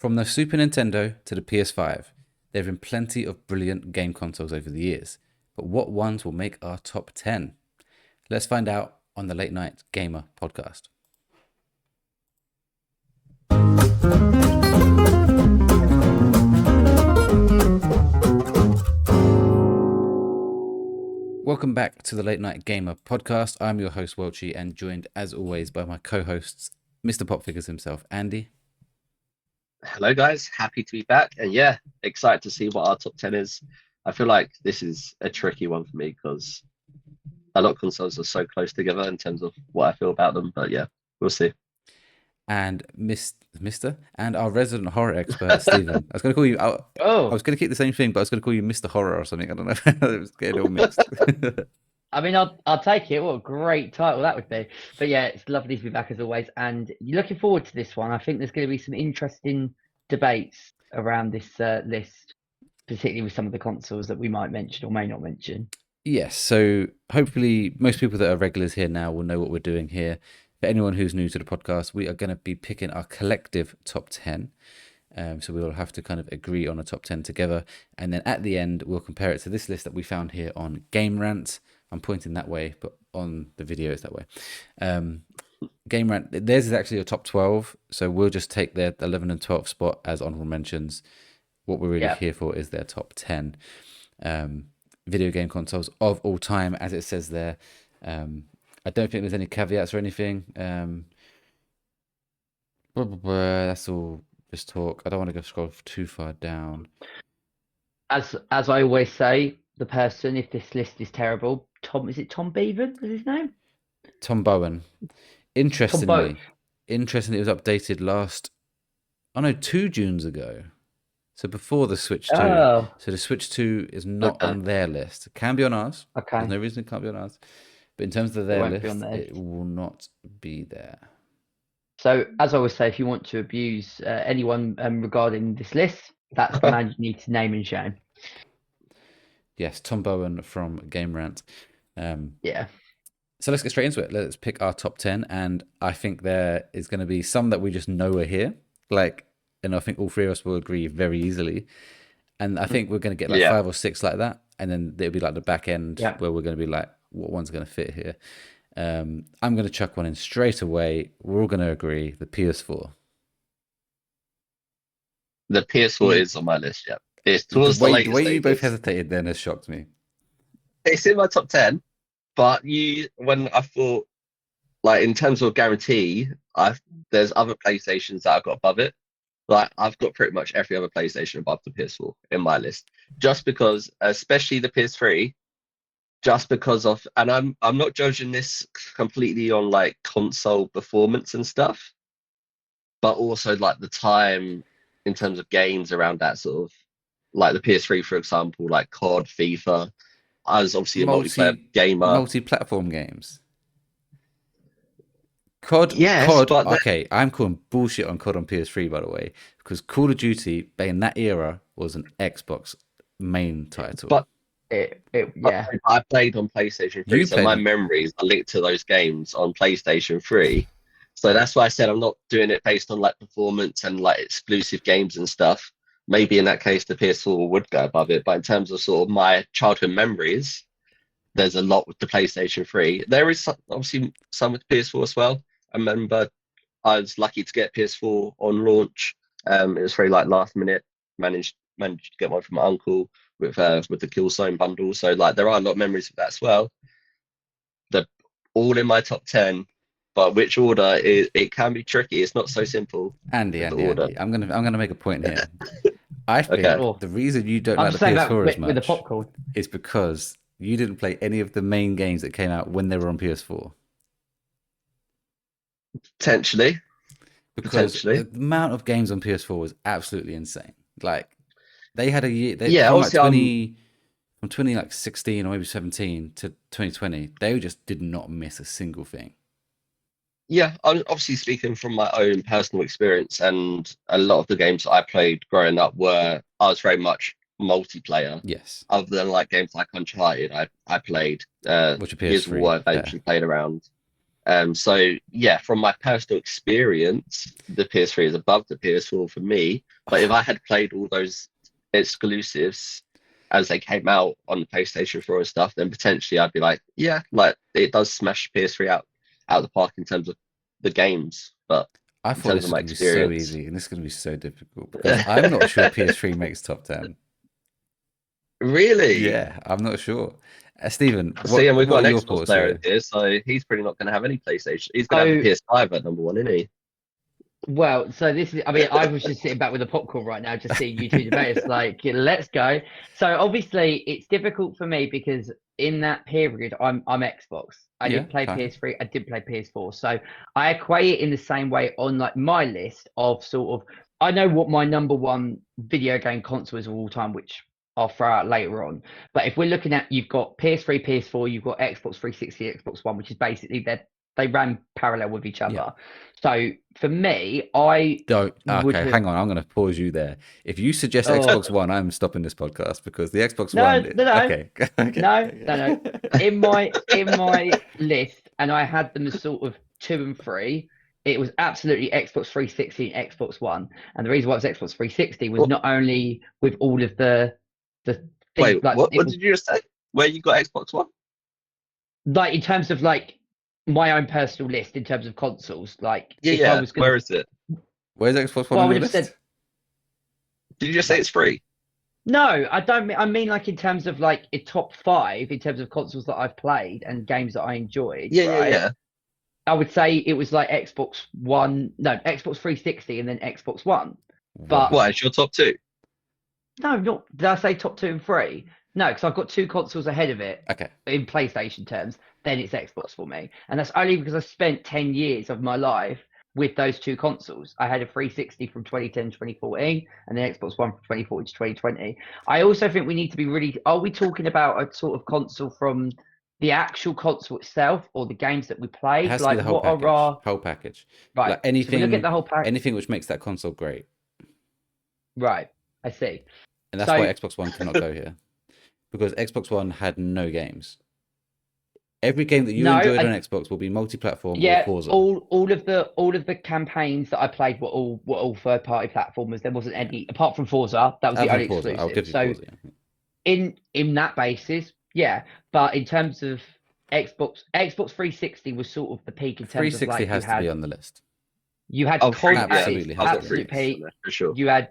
From the Super Nintendo to the PS5, there have been plenty of brilliant game consoles over the years, but what ones will make our top 10? Let's find out on the Late Night Gamer podcast. Welcome back to the Late Night Gamer podcast. I'm your host, Welchy, and joined as always by my co-hosts, Mr. Pop Figures himself, Andy. Hello guys, happy to be back, and yeah, excited to see what our top 10 is. I feel like this is a tricky one for me because a lot of consoles are so close together in terms of what I feel about them, but yeah, we'll see. And Mr. and our resident horror expert, Stephen. I was going to call you, I was going to keep the same thing, but I was going to call you Mr. Horror or something. I don't know. It was getting all mixed. I mean, I'll take it. What a great title that would be. But yeah, it's lovely to be back as always. And you're looking forward to this one. I think there's going to be some interesting debates around this list, particularly with some of the consoles that we might mention or may not mention. Yes. So hopefully most people that are regulars here now will know what we're doing here. For anyone who's new to the podcast, we are going to be picking our collective top 10. So we'll have to kind of agree on a top 10 together. And then at the end, we'll compare it to this list that we found here on Game Rant. I'm pointing that way, but on the video it's that way. Game Rant, theirs is actually a top 12, so we'll just take their 11 and 12 spot as honorable mentions. What we're really here for is their top 10 video game consoles of all time, as it says there. I don't think there's any caveats or anything. That's all just talk. I don't want to go scroll too far down. As I always say, the person, if this list is terrible, is it Tom Bevan? Is his name? Tom Bowen. Interestingly, it was updated 2 Junes ago. So before the Switch 2. Oh. So the Switch 2 is not on their list. It can be on ours. Okay. There's no reason it can't be on ours. But in terms of their list, it will not be there. So, as I always say, if you want to abuse anyone regarding this list, that's the man you need to name and shame. Yes, Tom Bowen from Game Rant. Yeah. So let's get straight into it. Let's pick our top 10. And I think there is going to be some that we just know are here. And I think all three of us will agree very easily. And I think we're going to get 5 or 6 like that. And then it'll be like the back end where we're going to be like, what one's going to fit here? I'm going to chuck one in straight away. We're all going to agree. The PS4. The PS4 is on my list, yeah. It's towards the way you both hesitated then has shocked me. It's in my top 10, but when I thought, like, in terms of guarantee, there's other PlayStations that I've got above it. Like, I've got pretty much every other PlayStation above the PS4 in my list, just because, especially the PS3, just because of, and I'm not judging this completely on like console performance and stuff, but also like the time in terms of games around that sort of, like the PS3, for example, like COD, FIFA. I was obviously a multiplayer gamer. Multi-platform games. COD, yes, COD. Okay, I'm calling bullshit on COD on PS3, by the way, because Call of Duty in that era was an Xbox main title. But I played on PlayStation 3, so my memories are linked to those games on PlayStation 3. So that's why I said I'm not doing it based on like performance and like exclusive games and stuff. Maybe in that case, the PS4 would go above it. But in terms of sort of my childhood memories, there's a lot with the PlayStation 3. There is obviously some with the PS4 as well. I remember I was lucky to get PS4 on launch. It was very like last minute. Managed to get one from my uncle with the Killzone bundle. So like there are a lot of memories of that as well. They're all in my top 10. But which order it can be tricky. It's not so simple. Andy, I'm gonna make a point here. I think the reason you don't like the PS4 as much with the popcorn is because you didn't play any of the main games that came out when they were on PS4. Potentially. Because the amount of games on PS4 was absolutely insane. Like they had a year. From 2016 or maybe 17 to 2020, they just did not miss a single thing. Yeah, I'm obviously speaking from my own personal experience, and a lot of the games that I played growing up I was very much multiplayer. Yes. Other than like games like Uncharted, I played. Which are PS3. Gears of War I eventually played around. So yeah, from my personal experience, the PS3 is above the PS4 for me. But if I had played all those exclusives as they came out on the PlayStation 4 and stuff, then potentially I'd be like, yeah, like it does smash PS3 out of the park in terms of the games. But I in thought terms this of was my going to be so experience, easy, and this is going to be so difficult because I'm not sure PS3 makes top 10. really. Yeah, I'm not sure. Stephen, See, and we've what got are an your Xbox thoughts player here? in here, so he's probably not going to have any PlayStation. He's going to have So the PS5 at number one, isn't he? Well, so this is, I mean, I was just sitting back with a popcorn right now, just seeing you two debate. It's like, let's go. So obviously, it's difficult for me because in that period, I'm Xbox. I Yeah, did play fine. PS3, I did play PS4. So I equate it in the same way on like my list of sort of, I know what my number one video game console is of all time, which I'll throw out later on. But if we're looking at, you've got PS3, PS4, you've got Xbox 360, Xbox One, which is basically they ran parallel with each Yeah. other. So for me, I would Okay, have. hang on. I'm going to pause you there. If you suggest Oh Xbox One, I'm stopping this podcast because the Xbox no, One. no, no, Okay, okay. no, no, no. In my list, and I had them as sort of 2 and 3. It was absolutely Xbox 360 and Xbox One, and the reason why it was Xbox 360 was What? not only with all of the things Wait, like what? it What was did you just say? Where you got Xbox One? like in terms of like my own personal list in terms of consoles. Like Yeah, if I yeah. was gonna, Where is it? Where's Xbox One well, I on would your have said list? Did you just say it's free? no, I don't mean. I mean like in terms of like a top 5 in terms of consoles that I've played and games that I enjoyed. Yeah, yeah, Right, yeah. I would say it was like Xbox One, no, Xbox 360, and then Xbox One. But What? Wow. It's your top two? no, not did I say top 2 and 3? No, because I've got 2 consoles ahead of it Okay. in PlayStation terms. Then it's Xbox for me, and that's only because I spent 10 years of my life with those 2 consoles. I had a 360 from 2010 to 2014, and then Xbox One from 2014 to 2020. I also think we need to be really. Are we talking about a sort of console from the actual console itself, or the games that we It played? has to be Like, the whole what are package. our Whole package. right? Like So we look at the whole pack. anything which makes that console great. Right, I see. And that's why So Xbox One cannot go here. Because Xbox One had no games. Every game that you no, enjoyed on Xbox will be multi-platform or yeah, Forza. all of the campaigns that I played were all third party platformers. There wasn't any apart from Forza. That was the Other than only Forza, I'll exclusive. give you So Forza. Yeah. in that basis, yeah. But in terms of Xbox 360 was sort of the peak in terms of 360 like has to be on the list. you had Oh, free. COD Yeah, at its Absolutely has I've to got be. free absolute peak. for sure. You had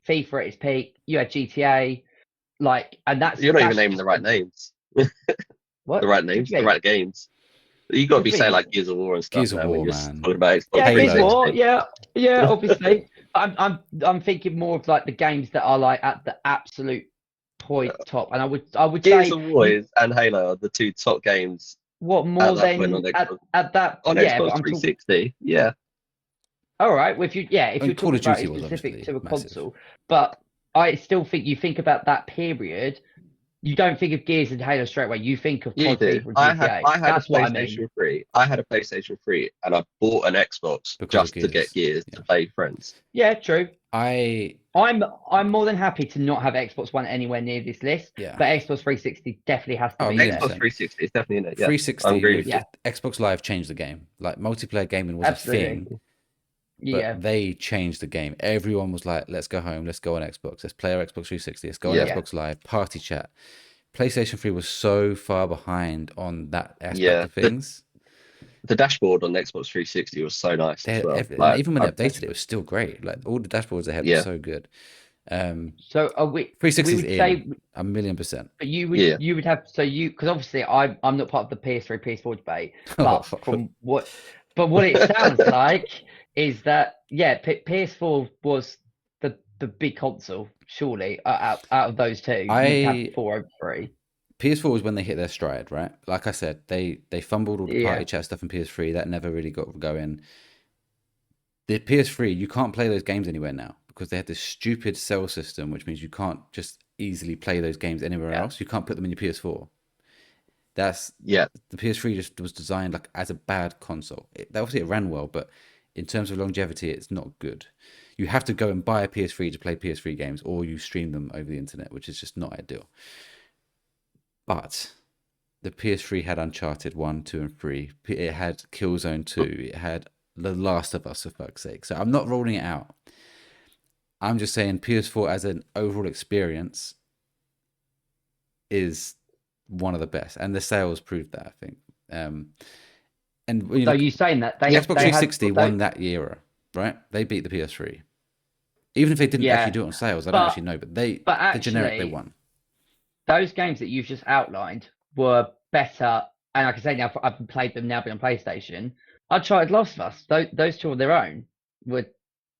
FIFA at its peak. You had GTA. Like, and You're not even that's naming the right names. what The right what do names, you the mean? right games. You got to What do be you saying mean? like Gears of War and stuff Gears of now when War, you're man. talking about Xbox Yeah, Gears of Halo. War. 360. Yeah, obviously. I'm thinking more of like the games that are like at the absolute point top, and I would Gears say of War and Halo are the two top games what at more that point on than Xbox. at that On yeah, but Xbox I'm talking 360, yeah. all right. Well, if And you're Call talking of about Duty it was specific obviously to a massive. console, but I still think you think about that period. You don't think of Gears and Halo straight away. You think of You COD, do. FIFA, and I had GTA. I had a That's what I mean. PlayStation 3. I had a PlayStation 3 and I bought an Xbox Because of just to get Gears. Gears Yeah. to play friends. Yeah, true. I I'm more than happy to not have Xbox One anywhere near this list, yeah. but Xbox 360 definitely has to Oh, be million there. Xbox percent. 360 is definitely in it. Yeah, I 360 agree with with you. Yeah. Xbox Live changed the game. Like multiplayer gaming was Absolutely. a thing, Yeah. but they changed the game. Everyone was like, "Let's go home. Let's go on Xbox. Let's play our Xbox 360. Let's go on Yeah. Xbox Live. Party chat." PlayStation 3 was so far behind on that aspect Yeah. of things. The dashboard on Xbox 360 was so nice as well. And Like, even when they updated it, it was still great. Like all the dashboards they had were Yeah. so good. So are we 360 we is would in say, 1,000,000%. but you would Yeah. you would have so you because obviously I'm not part of the PS3 PS4 debate, but from what it sounds like is that yeah, PS4 was the big console surely out of those two. You'd have 4 over 3. PS4 was when they hit their stride, right? Like I said, they fumbled all the party Yeah. chat stuff in PS3. That never really got going. The PS3, you can't play those games anywhere now because they had this stupid cell system, which means you can't just easily play those games anywhere Yeah. else. You can't put them in your PS4. That's Yeah. the PS3 just was designed like as a bad console. Obviously it ran well, but in terms of longevity, it's not good. You have to go and buy a PS3 to play PS3 games, or you stream them over the internet, which is just not ideal. But the PS3 had Uncharted 1, 2, and 3. It had Killzone 2. It had The Last of Us, for fuck's sake. So I'm not ruling it out. I'm just saying PS4 as an overall experience is one of the best, and the sales proved that, I think. And so you saying that the Xbox 360 won that era, right? They beat the PS3, even if they didn't actually do it on sales. I don't actually know, but the generic, they won. Those games that you've just outlined were better, and like I say, now I've played them now on PlayStation. I tried Last of Us. Those two on their own were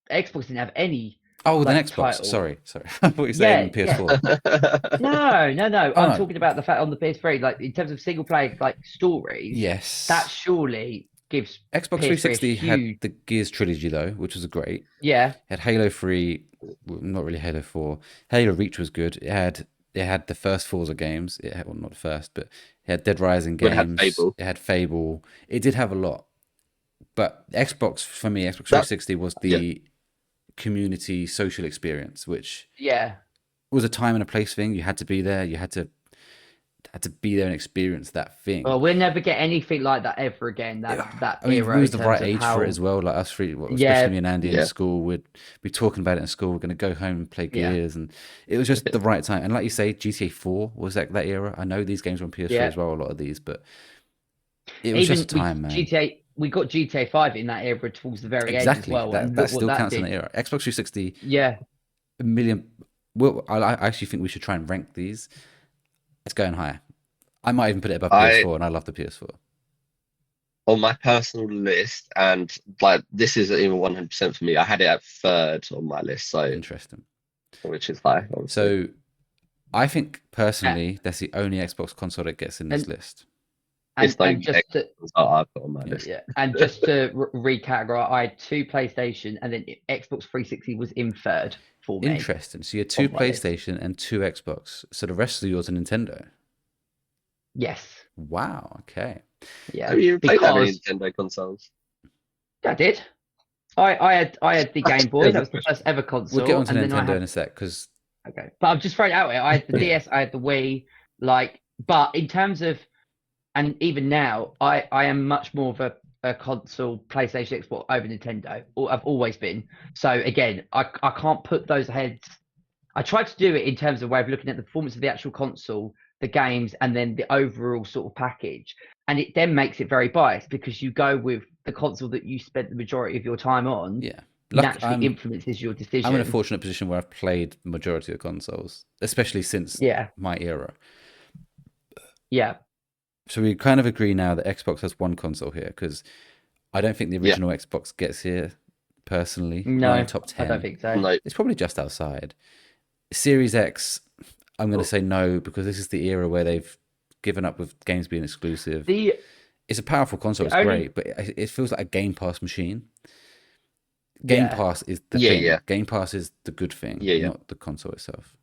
Xbox didn't have any. Oh, the Xbox. Title. Sorry. I thought you were saying PS4. No. I'm talking about the fact on the PS3, like in terms of single player like stories. Yes. That surely gives Xbox 360 had the Gears trilogy though, which was great. Yeah. It had Halo 3, not really Halo 4. Halo Reach was good. It had the first Forza games. It had, well, not the first, but it had Dead Rising games. It had Fable. It did have a lot. But Xbox, for me, Xbox 360 was the community social experience, which was a time and a place thing. You had to be there. You had to be there and experience that thing. Well, we'll never get anything like that ever again. That I mean, we was the right age for it as well. Like us three, especially me and Andy in school, we'd be talking about it in school. We're going to go home and play Gears, and it was just the right time. And like you say, GTA 4 was that era. I know these games were on PS3 as well, a lot of these, but it was just time, man. We got GTA 5 in that era towards the very end as well. That still counts in that era. Xbox 360, a million. Well, I actually think we should try and rank these. It's going higher. I might even put it above PS4, and I love the PS4. On my personal list, and like this isn't even 100% for me, I had it at third on my list. So interesting. Which is high. Obviously. So I think personally, that's the only Xbox console that gets in this list. And just to recategorize, I had 2 PlayStation, and then Xbox 360 was in third for me. Interesting. So you had 2 PlayStation and 2 Xbox. So the rest of yours are Nintendo. Yes. Wow. Okay. Yeah. Have you played that many Nintendo consoles? I did. I had the Game Boy. That was the first ever console. We'll get onto Nintendo in a sec, because. Okay, but I'm just throwing it out here. I had the DS. I had the Wii. But in terms of. And even now, I am much more of a console, PlayStation, Xbox over Nintendo. I've always been. So again, I can't put those ahead. I tried to do it in terms of way of looking at the performance of the actual console, the games, and then the overall sort of package. And it then makes it very biased, because you go with the console that you spent the majority of your time on. Yeah. Naturally influences your decision. I'm in a fortunate position where I've played the majority of consoles, especially since my era. Yeah. So we kind of agree now that Xbox has one console here, because I don't think the original Xbox gets here, personally. No, top 10. I don't think so. No. It's probably just outside. Series X, I'm going to say no, because this is the era where they've given up with games being exclusive. It's a powerful console, it's great, but it feels like a Game Pass machine. Game Pass is the thing. Yeah. Game Pass is the good thing, not the console itself.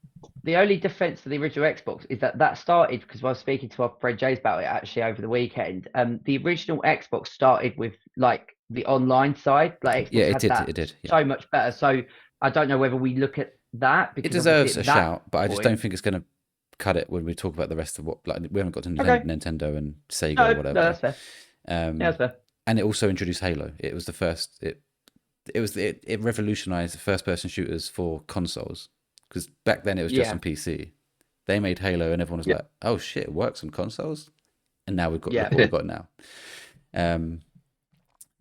The only defense to the original Xbox is that started, because I was speaking to our friend Jays about it actually over the weekend. The original Xbox started with like the online side. Like Xbox it did. So much better. So I don't know whether we look at that. It deserves a shout, but I just don't think it's going to cut it when we talk about the rest of what. Like, we haven't got to Nintendo and Sega or whatever. No, that's fair. That's fair. And it also introduced Halo. It was the first. It revolutionized the first-person shooters for consoles. Because back then it was just on PC. They made Halo, and everyone was like, "Oh shit, it works on consoles." And now we've got what we've got now.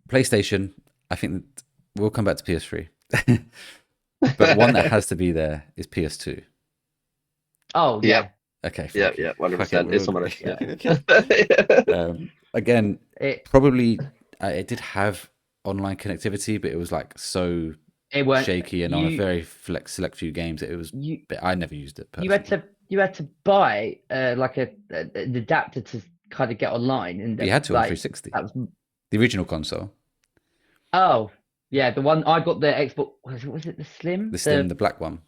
PlayStation. I think we'll come back to PS3, but one that has to be there is PS2. Oh yeah. Okay. Yeah, 100%. It's on my list. Again, probably it did have online connectivity, but it was like so. It weren't shaky, and on a very select few games, it was. I never used it personally. You had to buy like an adapter to kind of get online, and you had to on 360. That was the original console. Oh yeah, the one I got the Xbox. Was it the Slim? The Slim, the black one.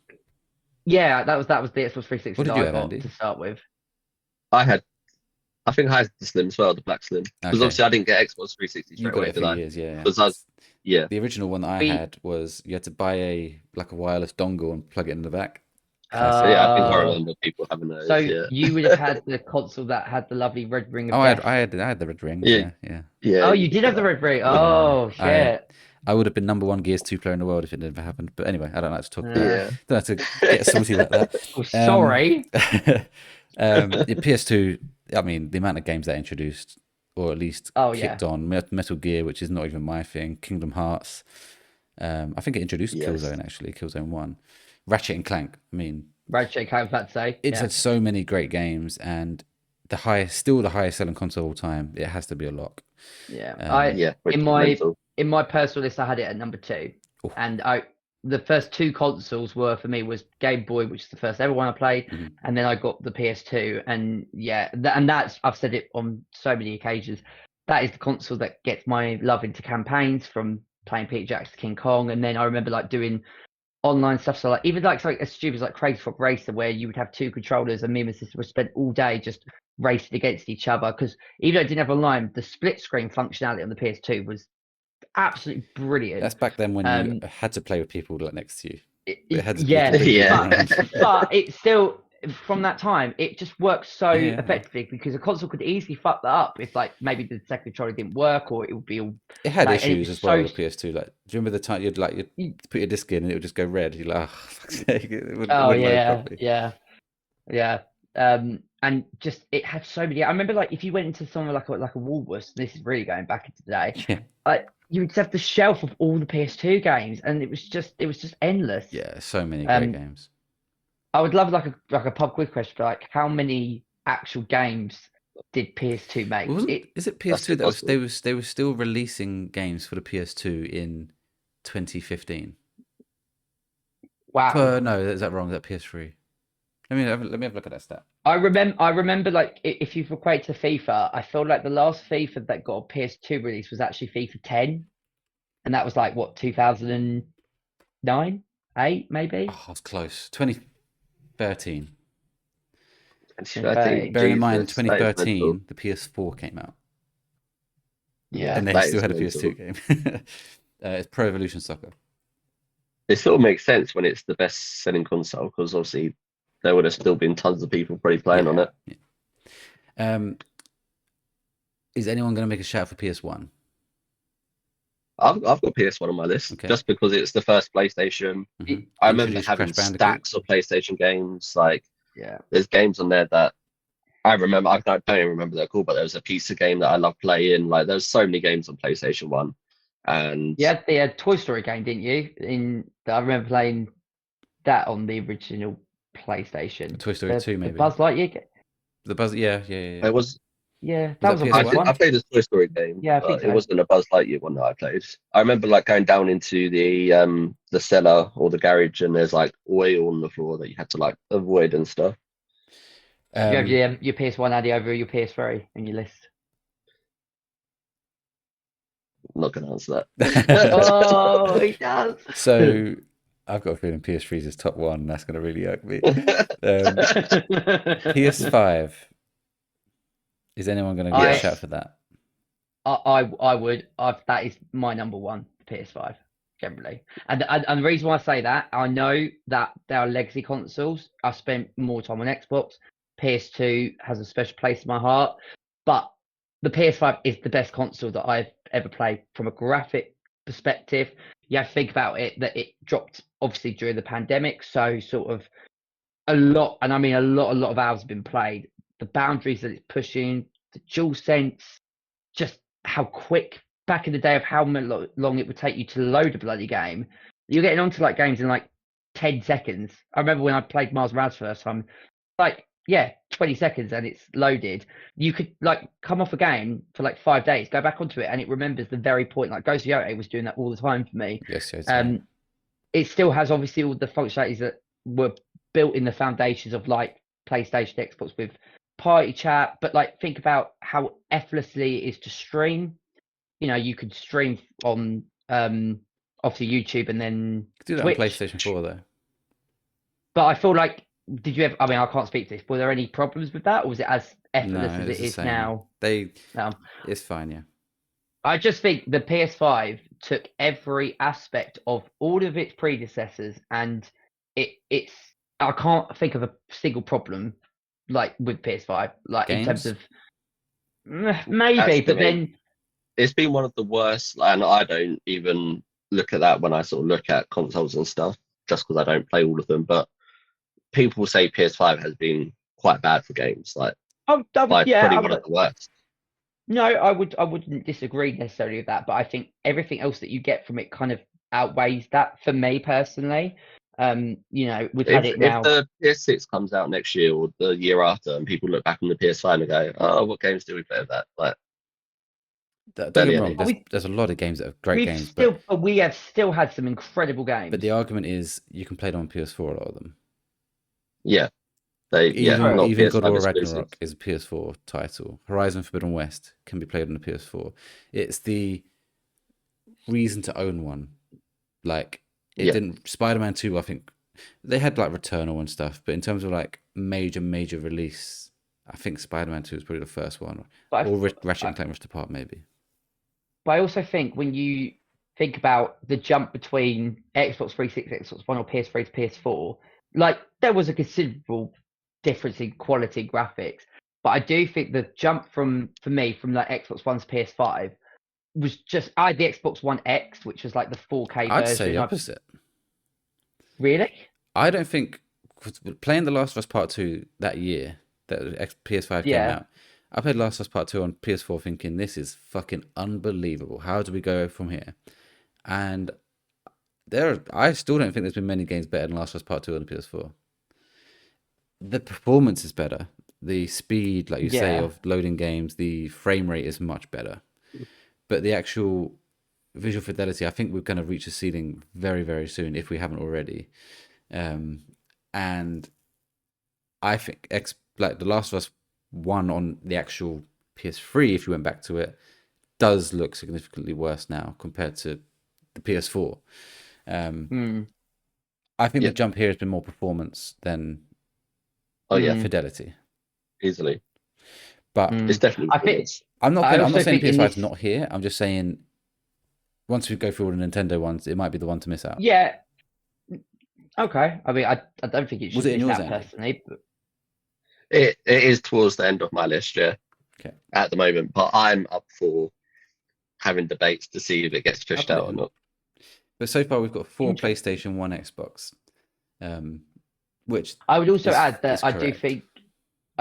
Yeah, that was the Xbox 360. What did you have, Andy? To start with? I think I had the Slim as well, the black Slim. Because obviously I didn't get Xbox 360 straight away. You got it for years, yeah. Because the original one that I had was you had to buy a wireless dongle and plug it in the back. Yeah, I think I remember people having those. So yeah. you would have had the console that had the lovely red ring of death. I had the red rings. Yeah. Oh, you did have the red ring. Oh shit! I would have been #1 Gears 2 player in the world if it never happened. But anyway, I don't like to talk about Yeah. Don't have to get salty about that. Oh, sorry. The PS2, I mean, the amount of games that introduced, or at least kicked on, Metal Gear, which is not even my thing, Kingdom Hearts. I think it introduced Killzone, actually, Killzone 1. Ratchet and Clank, I mean... Ratchet and Clank, I'd say. It's had so many great games, and still the highest selling console of all time. It has to be a lock. Yeah. In my personal list, I had it at number 2. Oof. And the first 2 consoles were, for me, was Game Boy, which is the first ever one I played, and then I got the PS2. And that's, I've said it on so many occasions, that is the console that gets my love into campaigns, from playing Peter Jackson's King Kong. And then I remember like doing online stuff, so like even like something as stupid as like Crazy Frog Racer, where you would have 2 controllers, and me and my sister would spend all day just racing against each other, because even though it didn't have online, the split screen functionality on the PS2 was absolutely brilliant. That's back then when you had to play with people like next to you. But it still, from that time, it just works so effectively, because a console could easily fuck that up if like maybe the second controller didn't work, or it would be all... It had issues as well with PS2. Like, do you remember the time you'd put your disc in and it would just go red? You're like, oh, fuck's sake. It wouldn't load properly. And just, it had so many. I remember like if you went into somewhere like a Woolworths, this is really going back into the day, like you would have the shelf of all the PS2 games, and it was just endless. Yeah, so many great games. I would love like a pub quiz question, like how many actual games did PS2 make? Is it PS2 that they were still releasing games for the PS2 in 2015? Wow. No, is that wrong? Is that PS3? Let me have a look at that stat. I remember like if you equate to FIFA, I feel like the last FIFA that got a PS2 release was actually FIFA 10, and that was like what, 2009, 8 maybe. Oh, it's close. 2013. 2013. Bearing in mind, 2013, the PS4 came out. Yeah, and they still had a PS2 game. It's Pro Evolution Soccer. It sort of makes sense when it's the best-selling console, because obviously there would have still been tons of people probably playing on it. Yeah. Is anyone going to make a shout for PS1? I've got PS1 on my list, just because it's the first PlayStation. I remember having stacks of PlayStation games. Like, there's games on there that I remember. I don't even remember they're called, but there was a piece of game that I love playing. Like, there's so many games on PlayStation 1. And you had the Toy Story game, didn't you? I remember playing that on the original PlayStation. Toy Story 2, maybe. The Buzz Lightyear game. The Buzz, yeah. It was. Yeah, that was a PS1. I played a Toy Story game. Yeah, I think so. It wasn't a Buzz Lightyear one that I played. I remember like going down into the cellar or the garage, and there's like oil on the floor that you had to like avoid and stuff. You have your PS1 Addy over your PS3 in your list. I'm not going to answer that. Oh, he does. So I've got a feeling PS3 is his top one. That's going to really irk me. PS5. Is anyone going to get a shout for that? I would. That is my number one, PS5, generally. And the reason why I say that, I know that there are legacy consoles. I spent more time on Xbox. PS2 has a special place in my heart. But the PS5 is the best console that I've ever played from a graphic perspective. You have to think about it, that it dropped obviously during the pandemic. So sort of a lot of hours have been played. The boundaries that it's pushing, the dual sense, just how quick, back in the day of how long it would take you to load a bloody game. You're getting onto like games in like 10 seconds. I remember when I played Miles Morales first time, like, 20 seconds and it's loaded. You could like come off a game for like 5 days, go back onto it, and it remembers the very point. Like Ghost of Yotei was doing that all the time for me. Yes. It still has obviously all the functionalities that were built in the foundations of like PlayStation, Xbox with party chat, but like think about how effortlessly it is to stream. You know, you could stream on obviously YouTube and then do that Twitch. On PlayStation 4 though. But I feel like, did you ever? I mean, I can't speak to this. Were there any problems with that, or was it as effortless as it is now? It's fine, yeah. I just think the PS5 took every aspect of all of its predecessors, and it's I can't think of a single problem like with PS5, like Games? in terms of maybe, but then it's been one of the worst, and I don't even look at that when I sort of look at consoles and stuff, just because I don't play all of them. But people say PS5 has been quite bad for games, like probably one of the worst. No, I wouldn't disagree necessarily with that, but I think everything else that you get from it kind of outweighs that for me personally. We've had it now. If the PS6 comes out next year or the year after, and people look back on the PS5 and go, "Oh, what games do we play with that?" Like, don't get me wrong. There's a lot of games that are great games, but we have still had some incredible games. But the argument is you can play them on PS4. A lot of them. Yeah. Even God of War Ragnarok is a PS4 title. Horizon Forbidden West can be played on the PS4. It's the reason to own one. Like didn't Spider-Man 2, I think they had like Returnal and stuff, but in terms of like major release, I think Spider-Man 2 is probably the first one. Or Ratchet and Clank Rift Apart maybe. But I also think when you think about the jump between Xbox 360, Xbox One or PS3 to PS4, like there was a considerable difference in quality graphics, but I do think the jump for me from like Xbox One to PS5 was just I had the Xbox One X, which was like the 4K version. I'd say the opposite. Really? I don't think playing The Last of Us Part 2 that year that PS5 came out, I played Last of Us Part 2 on PS4 thinking this is fucking unbelievable. How do we go from here? And I still don't think there's been many games better than Last of Us Part 2 on the PS4. The performance is better. The speed, like you say, of loading games, the frame rate is much better. But the actual visual fidelity, I think we're going to reach a ceiling very, very soon if we haven't already. And I think like The Last of Us 1 on the actual PS3, if you went back to it, does look significantly worse now compared to the PS4. I think the jump here has been more performance than fidelity. Easily. But it's definitely I'm not saying PS5 is not here. I'm just saying once we go through all the Nintendo ones, it might be the one to miss out. Yeah. Okay. I mean, I don't think it should miss out personally. But... It is towards the end of my list, at the moment. But I'm up for having debates to see if it gets pushed out or not. But so far we've got 4 PlayStation, 1 Xbox. Which I would also add that I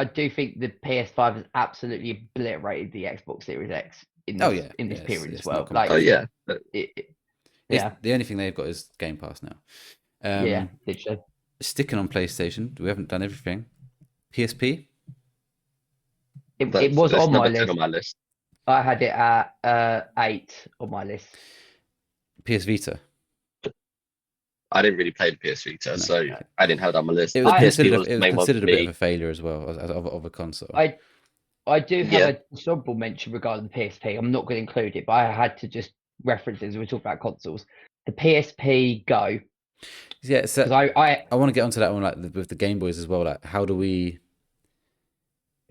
do think the PS5 has absolutely obliterated the Xbox Series X in this period as well. Like, the only thing they've got is Game Pass now. Literally. Sticking on PlayStation, we haven't done everything. PSP. It was on my list. I had it at 8 on my list. PS Vita. I didn't really play the PS Vita, so I didn't have that on my list. It was considered a bit of a failure as well of a console. I do have a honorable mention regarding the PSP. I'm not going to include it, but I had to just reference it as we talk about consoles. The PSP Go. Yeah, so I want to get onto that one, like with the Game Boys as well. Like, how do we?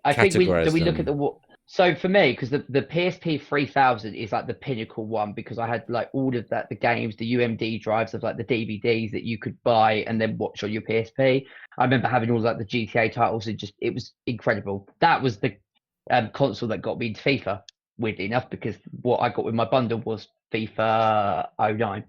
I think we look at the. So for me, because the PSP 3000 is like the pinnacle one, because I had like all of that, the games, the UMD drives of like the DVDs that you could buy and then watch on your PSP. I remember having all like the GTA titles. It was incredible. That was the console that got me into FIFA, weirdly enough, because what I got with my bundle was FIFA 09.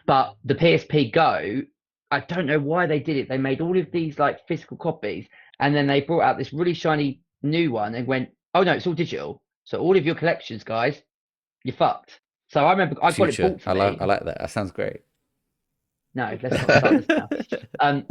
But the PSP Go, I don't know why they did it. They made all of these like physical copies, and then they brought out this really shiny new one and went, oh no, it's all digital. So all of your collections, guys, you're fucked. So I remember I got it bought for me. I like that. That sounds great. No, let's not start this now.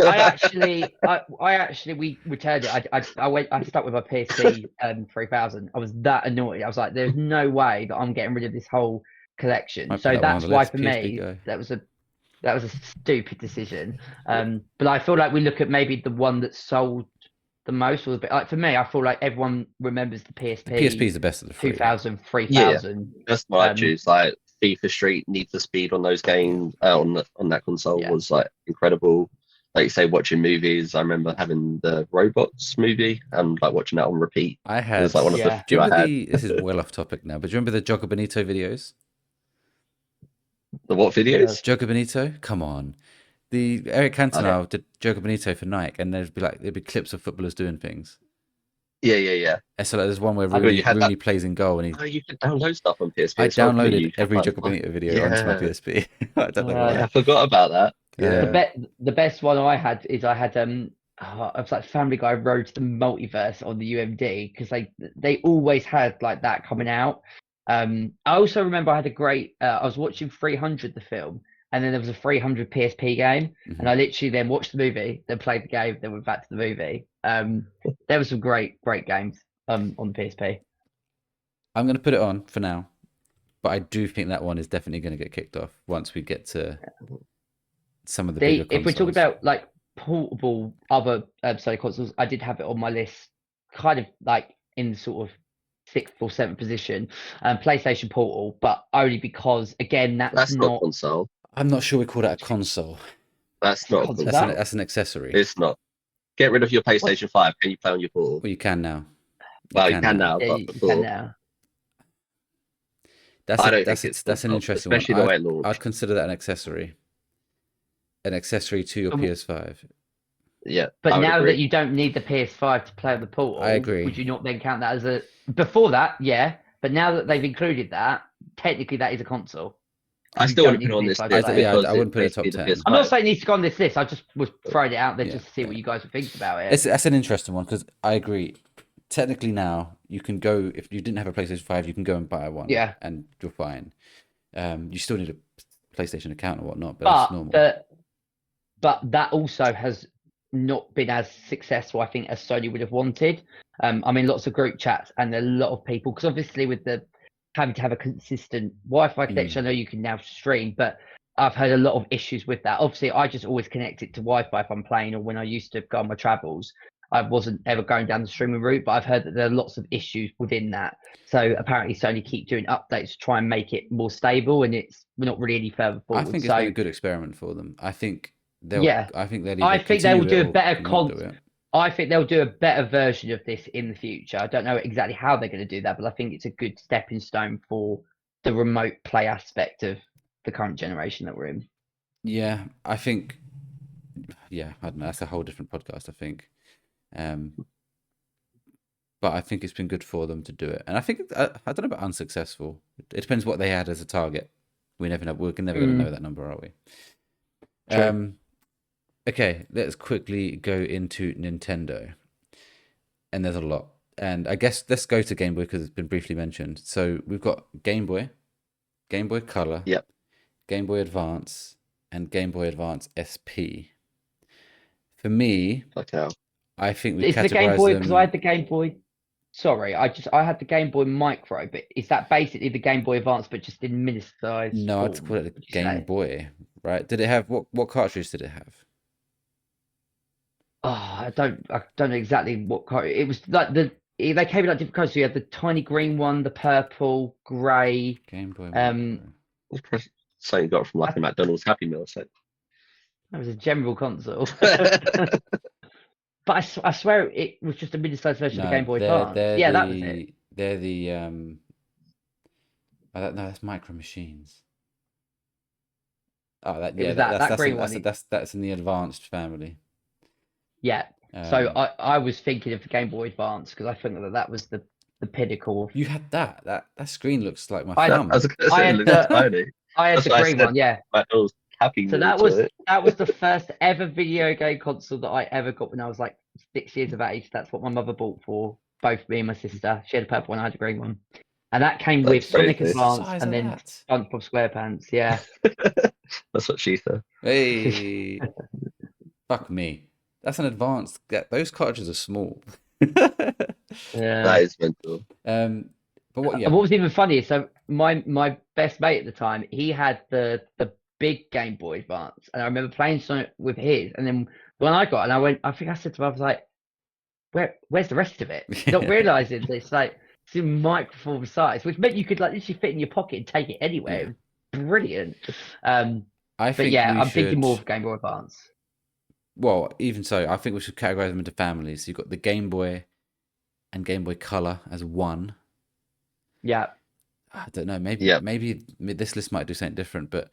I actually we returned it. I stuck with my PSP 3000. I was that annoyed. I was like, there's no way that I'm getting rid of this whole collection. So that's why for me that was a stupid decision. But I feel like we look at maybe the one that sold the most, or like for me, I feel like everyone remembers the PSP. The PSP is the best of the 2000, 3000. That's what I choose. Like FIFA Street, Need for Speed on those games on that console was like incredible. Like you say, watching movies. I remember having the Robots movie and like watching that on repeat. I had. It was like one of the few I had. This is well off topic now, but do you remember the Joga Bonito videos? The what videos? Joga Bonito. Come on. The Eric Cantona did Jogo Bonito for Nike, and there'd be clips of footballers doing things. Yeah. And so there's one where Rooney plays in goal, and you can download stuff on PSP. I downloaded every Jogo Bonito video onto my PSP. I don't know why. I forgot about that. The best one I had it was like Family Guy Road to the Multiverse on the UMD, because they always had like that coming out. I also remember I had a great I was watching 300 the film, and then there was a 300 PSP game, and I literally then watched the movie, then played the game, then went back to the movie. There were some great games on the PSP. I'm going to put it on for now, but I do think that one is definitely going to get kicked off once we get to some of the bigger consoles. If we're talking about like portable other Sony consoles, I did have it on my list, kind of like in sort of 6th or 7th position, PlayStation Portal, but only because again that's not a console. I'm not sure we call that a console. That's not a console. That's an accessory. It's not. Get rid of your PlayStation 5. Can you play on your Portal? Well, you can now. You can now. Yeah, you can now. That's an interesting especially one. The way it launched. I'd consider that an accessory to your PS5. Yeah, but now that you don't need the PS5 to play on the Portal, I agree. Would you not then count that as a? Before that, yeah, but now that they've included that, technically that is a console. I still wouldn't put it on this list. I wouldn't put it top 10. I'm not saying it needs to go on this list. I just was throwing it out there just to see what you guys would think about it. That's an interesting one, because I agree. Technically now, you can go, if you didn't have a PlayStation 5, you can go and buy one. Yeah. And you're fine. You still need a PlayStation account or whatnot, but that's normal. But that also has not been as successful, I think, as Sony would have wanted. I mean, lots of group chats and a lot of people, because obviously with the having to have a consistent Wi-Fi connection, I know you can now stream, but I've heard a lot of issues with that. Obviously, I just always connect it to Wi-Fi if I'm playing, or when I used to go on my travels, I wasn't ever going down the streaming route, but I've heard that there are lots of issues within that. So apparently Sony keep doing updates to try and make it more stable, and we're not really any further forward. I think it's been a good experiment for them. I think they'll do a better I think they'll do a better version of this in the future. I don't know exactly how they're going to do that, but I think it's a good stepping stone for the remote play aspect of the current generation that we're in. Yeah, I think. Yeah, I don't know. That's a whole different podcast, I think. But I think it's been good for them to do it, and I think I don't know about unsuccessful. It depends what they had as a target. We never know. We're never going to know that number, are we? True. Okay, let's quickly go into Nintendo, and there's a lot. And I guess let's go to Game Boy because it's been briefly mentioned. So we've got Game Boy Color, Game Boy Advance, and Game Boy Advance SP. For me, I think we categorize the Game Boy, them. Because I had the Game Boy. Sorry, I had the Game Boy Micro, but is that basically the Game Boy Advance, but just in mini size? No, I'd call it a Game Boy, right? Did it have what cartridge did it have? Oh, I don't know exactly what cartridge. It was like they came in like different colors. So you had the tiny green one, the purple, grey. Game Boy. So you got from like a McDonald's Happy Meal set. That was a general console. But I swear it was just a mini-sized version of the Game Boy Advance. That was it. They're the no, that's Micro Machines. Oh, that green one. That's in the Advanced family. Yeah. So I was thinking of the Game Boy Advance because I think that was the pinnacle. You had that. That screen looks like my thumb. I had the green one. Yeah. So that was the first ever video game console that I ever got when I was like 6 years of age. That's what my mother bought for both me and my sister. She had a purple one, I had a green one. And that came with Sonic Advance and then SpongeBob SquarePants. Yeah. That's what she said. Hey. Fuck me. That's an advanced. Those cartridges are small. Yeah. That is mental. But what was even funny is, so my best mate at the time, he had the big Game Boy Advance, and I remember playing Sonic with his, and then when I got it, and I think I said to him, I was like, where's the rest of it? Not realizing it's like it's in microform size, which meant you could like literally fit in your pocket and take it anywhere. It was brilliant. I'm thinking more of Game Boy Advance. Well, even so, I think we should categorize them into families. So you've got the Game Boy and Game Boy Color as one. Yeah. I don't know. Maybe this list might do something different, but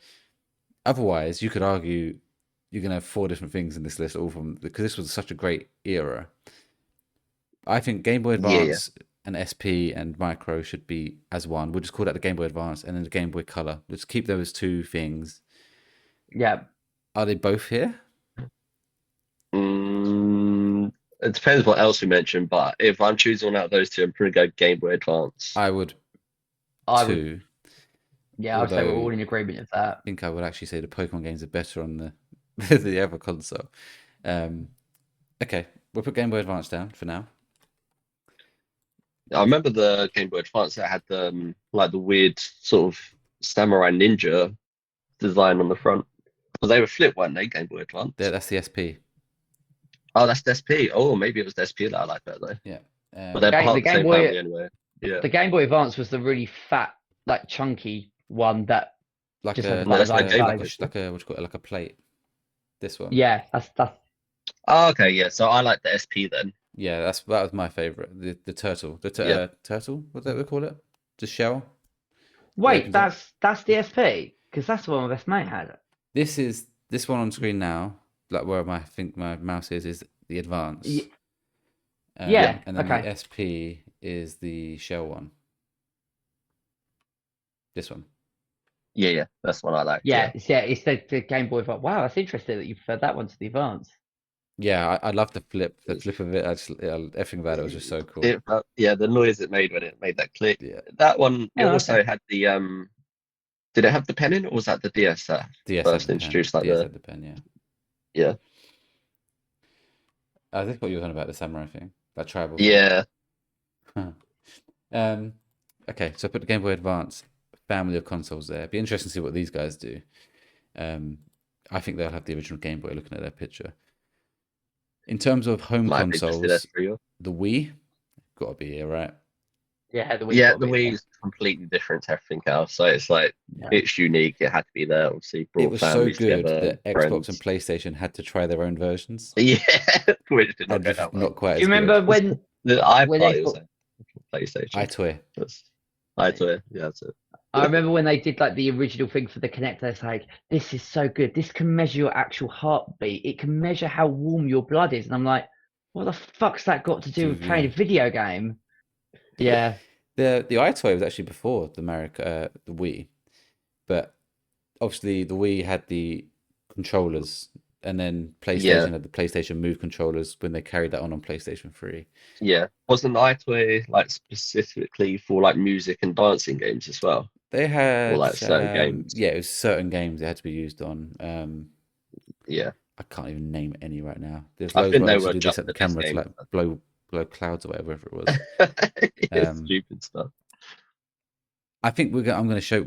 otherwise, you could argue you're gonna have 4 different things in this list, all from because this was such a great era. I think Game Boy Advance and SP and Micro should be as one. We'll just call that the Game Boy Advance and then the Game Boy Color. Let's keep those 2 things. Yeah. Are they both here? It depends what else we mentioned, but if I'm choosing one out of those 2, I'm probably go Game Boy Advance. I would too. Yeah, I'd say we're all in agreement with that. I think I would actually say the Pokemon games are better on the other console. Okay, we'll put Game Boy Advance down for now. I remember the Game Boy Advance that had the weird sort of samurai ninja design on the front. Because they were flip, weren't they? Game Boy Advance. Yeah, that's the SP. Oh, that's the SP. Oh, maybe it was the SP that I like better though. Yeah. But they're part of the same family anyway. Yeah. The Game Boy Advance was the really fat, like chunky one that like just a had like a plate. This one. Yeah, that's. Oh, okay, yeah. So I like the SP then. Yeah, that was my favorite. The turtle, turtle. What do they call it? The shell. Wait, that's the SP because that's the one my best mate had. This one on screen now, like where I think my mouse is the Advance. Yeah. And then okay. the SP is the shell one. This one. Yeah, that's the one I like. Yeah, it's the Game Boy Advance. Wow, that's interesting that you preferred that one to the Advance. Yeah, I love the flip of it. Everything about it was just so cool. The noise it made when it made that click. Yeah. That one, it also had the did it have the pen in, or was that the DS that first introduced like DS had the pen, yeah. I think what you were talking about the samurai thing, that tribal. Yeah. Okay, so I put the Game Boy Advance family of consoles there. It'd be interesting to see what these guys do. I think they'll have the original Game Boy looking at their picture. In terms of home consoles, the Wii got to be here, right? Yeah, the Wii. Yeah, the Wii is completely different to everything else. So it's like it's unique. It had to be there. Obviously, it was so good that Xbox and PlayStation had to try their own versions. Yeah, which did not go that not quite. Do you remember when the iPod was PlayStation? iToy. Yeah, that's it. I remember when they did like the original thing for the Kinect. It's like, this is so good. This can measure your actual heartbeat. It can measure how warm your blood is. And I'm like, what the fuck's that got to do with playing a video game? Yeah. The iToy was actually before the Wii, but obviously the Wii had the controllers, and then PlayStation had the PlayStation Move controllers when they carried that on PlayStation 3. Yeah, wasn't iToy like specifically for like music and dancing games as well? They had like certain games. Yeah, it was certain games they had to be used on. Yeah, I can't even name any right now. There's I think they were were just at the camera to like blow clouds away, whatever it was. Stupid stuff. I think we're going to show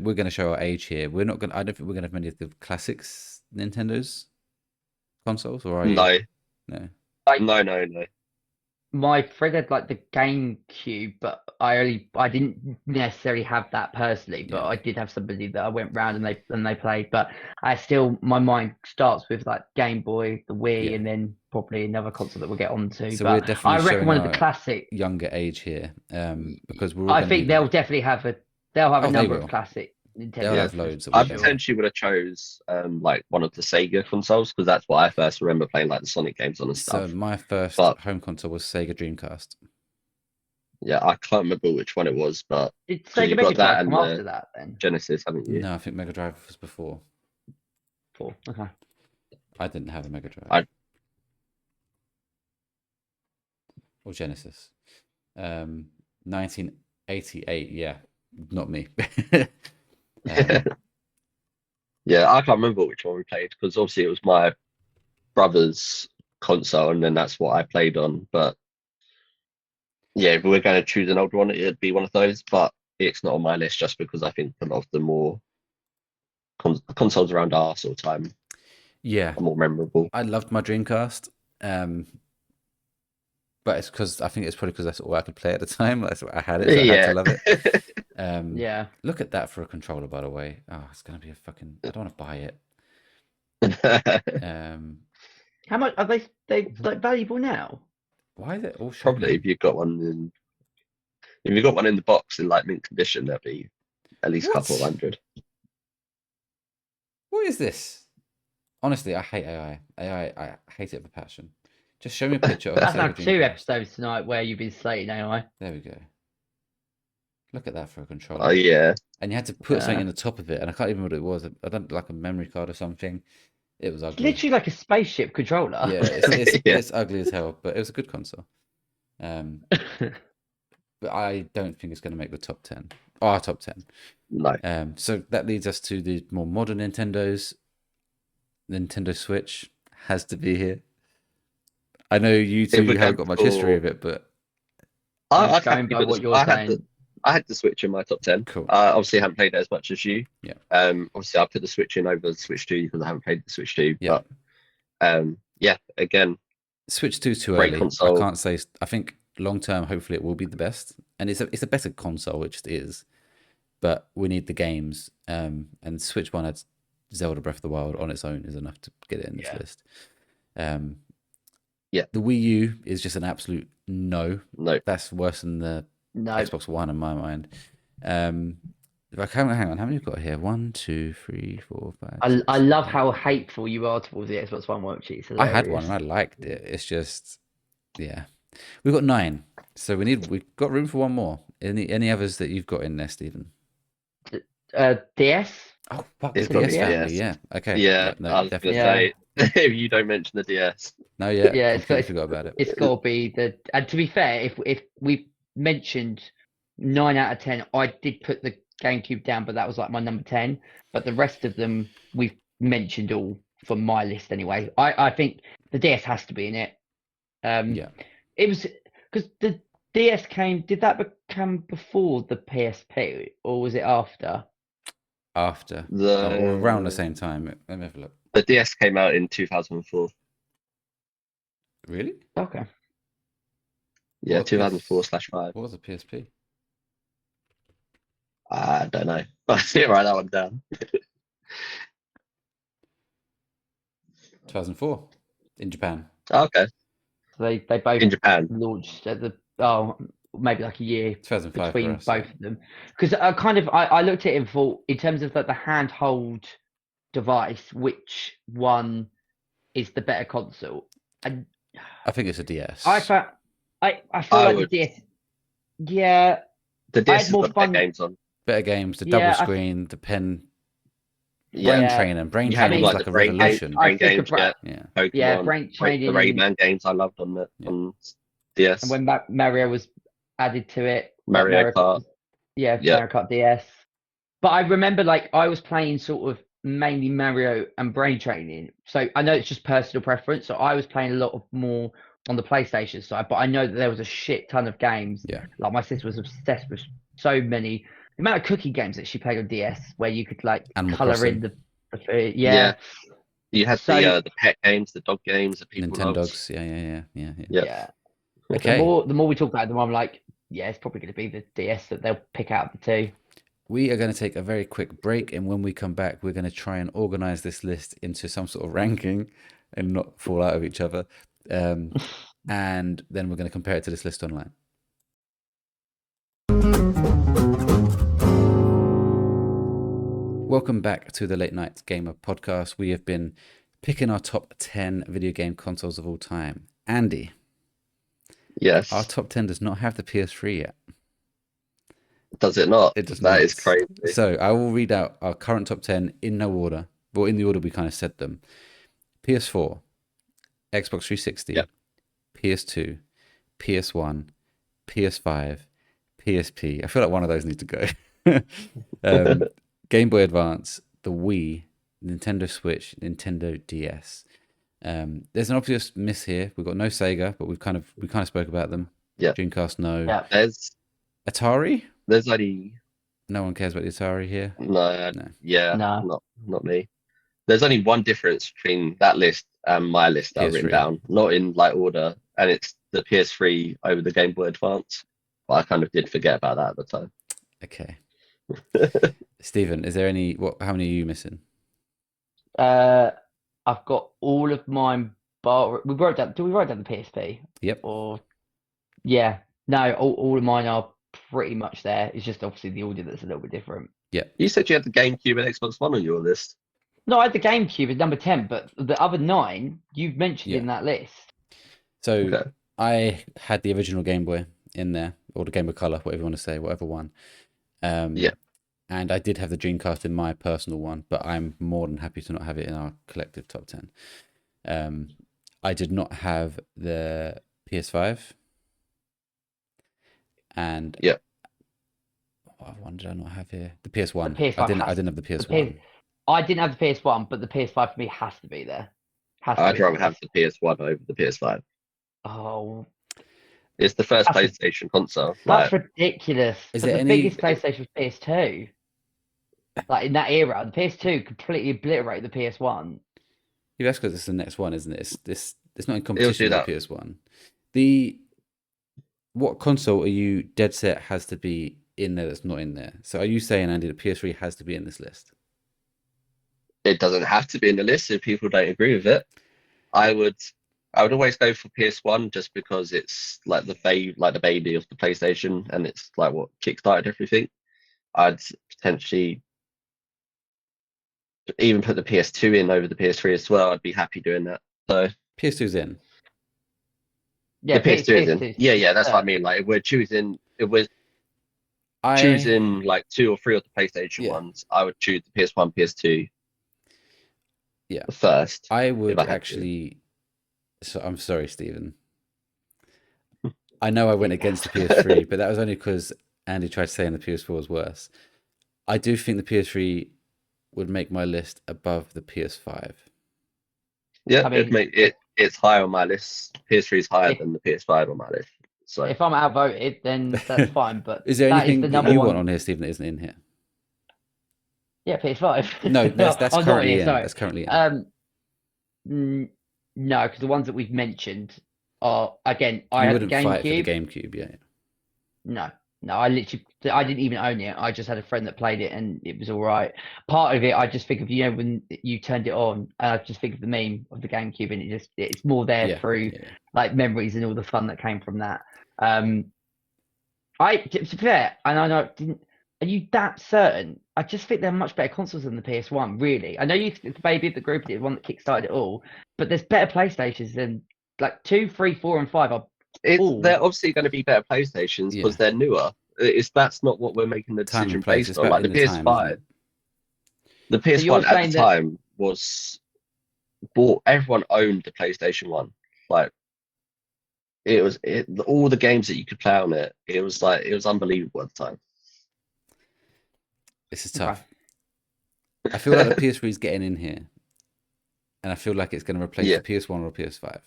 our age here. I don't think we're going to have many of the classics Nintendo's consoles, or are you? No. My friend had like the GameCube, but I didn't necessarily have that personally, but I did have somebody that I went round and they played. But my mind starts with like Game Boy, the Wii, and then probably another console that we'll get onto. So but we're definitely I reckon one of the classic younger age here, because I think they'll definitely have a number of classic Nintendo. They'll have loads. I potentially would have chose like one of the Sega consoles, because that's what I first remember playing, like the Sonic games on and stuff. So my first home console was Sega Dreamcast. Yeah, I can't remember which one it was, but did Sega Mega Drive come after that then? Genesis, haven't you? No, I think Mega Drive was before. Okay. I didn't have a Mega Drive. Or Genesis. 1988. Yeah, not me. Yeah, I can't remember which one we played, because obviously it was my brother's console, and then that's what I played on. But yeah, if we're going to choose an older one, it'd be one of those. But it's not on my list just because I think a lot of the more consoles around our sort of time, are more memorable. I loved my Dreamcast, but it's because I think it's probably because that's all I could play at the time. That's what I had it. So I had to love it. Look at that for a controller, by the way. Oh, it's gonna be a fucking. I don't want to buy it. How much are they like valuable now? Why is it all probably if you've got one in the box in like mint condition, that'd be at least a couple of hundred. What is this? Honestly, I hate AI. I hate it with a passion. Just show me a picture of a That's Sega like 2 Dreamcast. episodes tonight where you've been slating AI. There we go. Look at that for a controller. Oh yeah. And you had to put something in the top of it, and I can't even remember what it was. I don't like a memory card or something. It was It's ugly. literally like a spaceship controller. Yeah, it's Yeah. it's ugly as hell, but it was a good console. But I don't think it's going to make the top 10. Our top 10. No. So that leads us to the more modern Nintendos. Nintendo Switch has to be here. I know you two haven't got much history of it, but I going by what you're saying. I had the Switch in my top 10. Cool. Obviously, I haven't played it as much as you. Yeah. Obviously, I put the Switch in over the Switch 2 because I haven't played the Switch 2. Yeah. But yeah, again, Switch 2 is too great early. console. I can't say. I think long term, hopefully, it will be the best, and it's a better console, which it is. But we need the games, and Switch 1 had Zelda Breath of the Wild on its own is enough to get it in this list. Yeah. The Wii U is just an absolute no. No. That's worse than the No. Xbox One in my mind. If I can, hang on, how many have you got here? 1, 2, 3, 4, 5. I love how hateful you are towards the Xbox One, Welchy. I had one and I liked it. It's just, yeah. We've got 9, so we've got room for one more. Any others that you've got in there, Stephen? DS. Oh, fuck, It's the got DS the family, DS. yeah. Okay. Yeah, no, I was definitely. gonna say if you don't mention the DS. No, yeah, Yeah, completely forgot about it. It's got to be the. And to be fair, if we mentioned 9 out of 10, I did put the GameCube down, but that was like my number 10. But the rest of them we've mentioned all from my list anyway. I think the DS has to be in it. Yeah. It was because the DS came. Did that come before the PSP or was it after? After. Or around the same time. Let me have a look. The DS came out in 2004. Really? Okay. Yeah, What 2004/5. What was the PSP? I don't know. I didn't write that one down. 2004 in Japan. Okay. So they both In Japan. launched at the maybe like a year 2005 between for us, both yeah. of them. Because I looked at it and thought in terms of the handheld device, which one is the better console? And I think it's a DS. I feel like the DS. Yeah, The DS has more got fun. better games on. Better games, the Yeah, double screen, the pen. Yeah. Brain You had training all, was like, like the a brain revolution. brain games, yeah. Yeah. Pokemon, Yeah, brain the training. Rayman games I loved on on DS. And when Mario was added to it, Mario Kart. Yeah, Mario Kart DS. But I remember like I was playing sort of mainly Mario and brain training. So I know it's just personal preference. So I was playing a lot more on the PlayStation side, but I know that there was a shit ton of games. Yeah. Like my sister was obsessed with so many. The amount of cookie games that she played on DS where you could like Animal color Crossing. in the yeah. You had the pet games, the dog games that people loved. Nintendogs. Yeah. Yeah. Okay. The more we talk about them, I'm like, yeah, it's probably going to be the DS that they'll pick out of the two. We are going to take a very quick break, and when we come back, we're going to try and organize this list into some sort of ranking and not fall out of each other. And then we're going to compare it to this list online. Welcome back to the Late Night Gamer podcast. We have been picking our top 10 video game consoles of all time. Andy. Yes. Our top 10 does not have the PS3 yet. Does it not? It does That not. is crazy. So I will read out our current top 10 in no order. Well, in the order we kind of said them. PS4, Xbox 360, PS2, PS1, PS5, PSP. I feel like one of those needs to go. Game Boy Advance, the Wii, Nintendo Switch, Nintendo DS. There's an obvious miss here. We've got no Sega, but we kind of spoke about them. Yeah. Dreamcast, no. Yeah. There's Atari? only No one cares about the Atari here. no. No. Not me. There's only one difference between that list and my list that I've written PS3. down, not in like order, and it's the PS3 over the Game Boy Advance. But I kind of did forget about that at the time. Okay. Stephen, is there how many are you missing? I've got all of mine. Did we write down the PSP? Yep. Or yeah, no, all of mine are pretty much there. It's just obviously the order that's a little bit different. Yeah. You said you had the GameCube and Xbox One on your list. No, I had the GameCube at number 10, but the other 9 you've mentioned Yeah. in that list. So Okay. I had the original Game Boy in there, or the Game Boy Color, whatever you want to say, whatever one. Yeah. And I did have the Dreamcast in my personal one, but I'm more than happy to not have it in our collective top 10. I did not have the PS5. And Yeah. what one did I not have here? The PS1. The PS5 I didn't have the PS1. I didn't have the PS1, but the PS5 for me has to be there. I'd rather have the PS1 over the PS5. Oh, It's the first PlayStation console. That's ridiculous. Is but there the any... biggest PlayStation was PS2. Like in that era, the PS2 completely obliterated the PS1. Yeah, that's because it's the next one, isn't it? It's not in competition with the PS1. What console are you dead set has to be in there that's not in there? So are you saying, Andy, the PS3 has to be in this list? It doesn't have to be in the list if people don't agree with it. I would always go for PS1 just because it's like the baby of the PlayStation, and it's like what kickstarted everything. I'd potentially even put the PS2 in over the PS3 as well. I'd be happy doing that. So PS2's in. Yeah, the PS2 is in. Yeah, that's what I mean. Like if we're choosing like 2 or 3 of the PlayStation ones, I would choose the PS1, PS2. Yeah. First. I would actually. So I'm sorry, Stephen. I know I went against the PS3, but that was only because Andy tried saying the PS4 was worse. I do think the PS3 would make my list above the PS5. Yeah, I mean, it's higher on my list. PS3 is higher than the PS5 on my list. So if I'm outvoted, then that's fine. But is there anything that you want on here, Stephen, that isn't in here? Yeah, PS5. No, that's currently in. Sorry. That's currently in. No, because the ones that we've mentioned are again. I had the GameCube. Fight for the GameCube, yeah. No, I didn't even own it. I just had a friend that played it, and it was all right. Part of it, I just think of when you turned it on, and I just think of the meme of the GameCube, and it's more there through like memories and all the fun that came from that. To be fair, and I know are you that certain? I just think they're much better consoles than the PS1. Really, I know it's the baby of the group, the one that kickstarted it all, but there's better PlayStations than like 2, 3, 4, and 5 are. They're obviously going to be better PlayStations because they're newer. That's not what we're making the decision based on. Like the PS5, the PS1 at the time was bought. Everyone owned the PlayStation 1. Like all the games that you could play on it. It was unbelievable at the time. This is tough. I feel like the PS3 is getting in here, and I feel like it's going to replace the PS1 or PS5.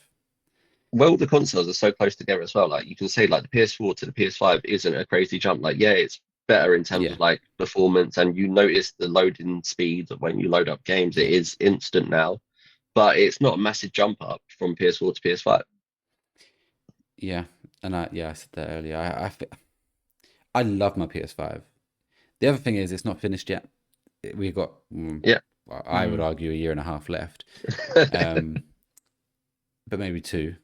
Well, the consoles are so close together as well. Like you can say, like the PS4 to the PS5 isn't a crazy jump. Like it's better in terms of like performance, and you notice the loading speed when you load up games. It is instant now, but it's not a massive jump up from PS4 to PS5. Yeah, and I said that earlier. I love my PS5. The other thing is, it's not finished yet. We've got I would argue a year and a half left, but maybe 2.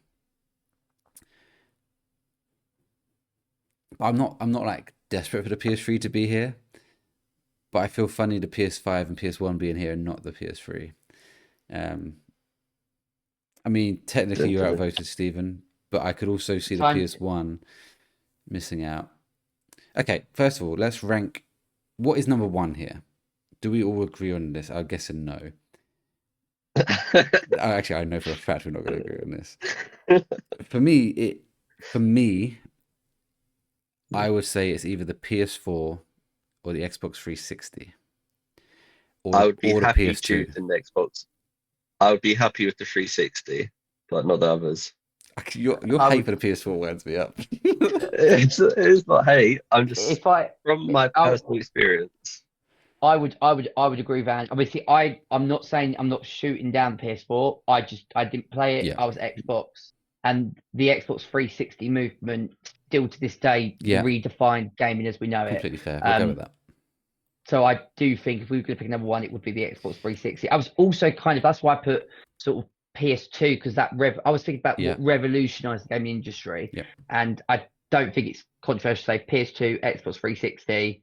I'm not like desperate for the PS3 to be here, but I feel funny the PS5 and PS1 being here and not the PS3. I mean, technically you're outvoted, Stephen, but I could also see the PS1 missing out. Okay, first of all, let's rank. What is number 1 here? Do we all agree on this? I'm guessing no. Actually, I know for a fact we're not going to agree on this. For me, I would say it's either the PS4 or the Xbox 360. I would be happy choosing the Xbox. I would be happy with the 360, but not the others. Your hate for the PS4 winds me up. It's not hate. I'm just from my personal experience. I would agree with Anne. Obviously, I'm not saying I'm not shooting down PS4. I didn't play it. Yeah. I was Xbox, and the Xbox 360 movement still to this day redefined gaming as we know it. Completely fair. We'll go with that. So I do think if we were going to pick number 1, it would be the Xbox 360. I was also that's why I put sort of PS2 because I was thinking about what revolutionised the gaming industry, and I don't think it's controversial to say PS2, Xbox 360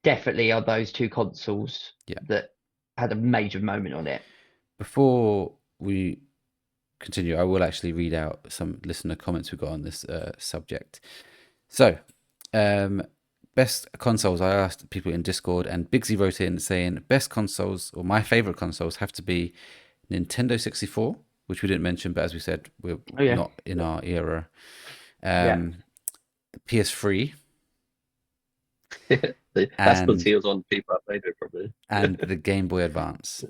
definitely are those 2 consoles that had a major moment on it. Before we continue, I will actually read out some listener comments we got on this subject. So, best consoles, I asked people in Discord, and Bigsy wrote in saying best consoles, or my favorite consoles, have to be Nintendo 64, which we didn't mention, but as we said, we're not in our era. PS3. That's because he was on people I played with, probably. And the Game Boy Advance.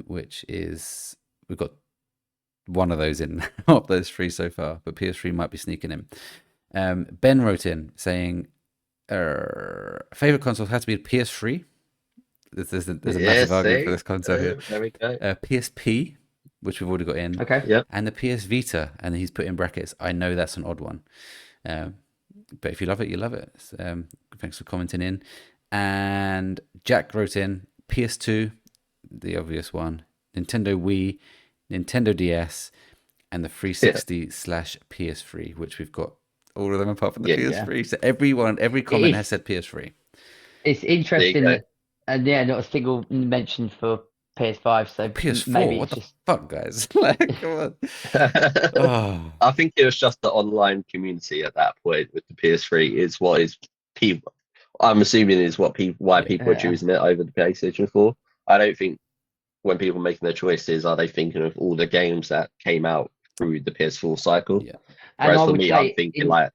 Which is, we've got one of those in of those three so far, but PS3 might be sneaking in. Ben wrote in saying favorite consoles has to be PS3. There's a massive argument for this console here. There we go. PSP, which we've already got in. Okay. Yep. And the PS Vita, and he's put in brackets. I know that's an odd one, but if you love it, you love it. Thanks for commenting in. And Jack wrote in PS2, the obvious one, Nintendo Wii, Nintendo DS, and the 360/PS3, which we've got all of them apart from the PS3. Yeah. So every comment has said PS3. It's interesting that, and not a single mention for PS5. So PS4, maybe what the fuck, guys? Like, come on. I think it was just the online community at that point with the PS3 is what is people. I'm assuming is why people are choosing it over the PlayStation 4. I don't think when people are making their choices, are they thinking of all the games that came out through the PS4 cycle? Yeah. Whereas for me, I'm thinking like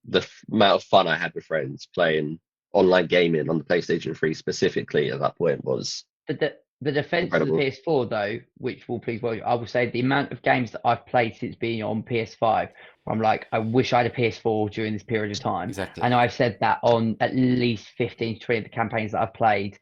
the amount of fun I had with friends playing online gaming on the PlayStation 3 specifically at that point was. But the defense incredible. Of the PS4 though, which will please well, I will say the amount of games that I've played since being on PS5, I'm like, I wish I had a PS4 during this period of time. Exactly. And I've said that on at least 15 to 20 of the campaigns that I've played.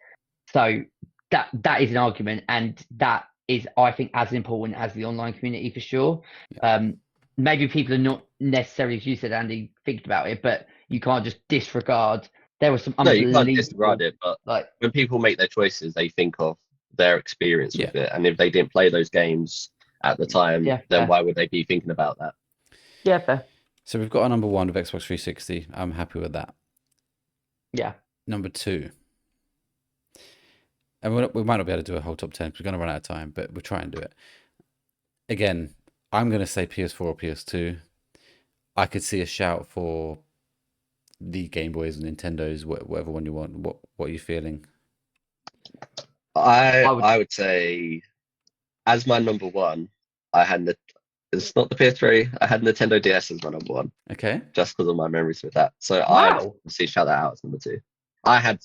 So that is an argument, and that is, I think, as important as the online community for sure. Yeah. Maybe people are not necessarily, as you said, Andy, thinking about it, but you can't just disregard. There was some unbelievable. No, you can't disregard it, but like when people make their choices, they think of their experience with it, and if they didn't play those games at the time, then why would they be thinking about that? Yeah, fair. So we've got our number one of Xbox 360. I'm happy with that. Yeah. Number two. And we might not be able to do a whole top 10 because we're going to run out of time, but we'll try and do it. Again, I'm going to say PS4 or PS2. I could see a shout for the Game Boys and Nintendos, whatever one you want. What are you feeling? I would say, as my number one, it's not the PS3. I had Nintendo DS as my number one. Okay. Just because of my memories with that. So I obviously shout that out as number two. I had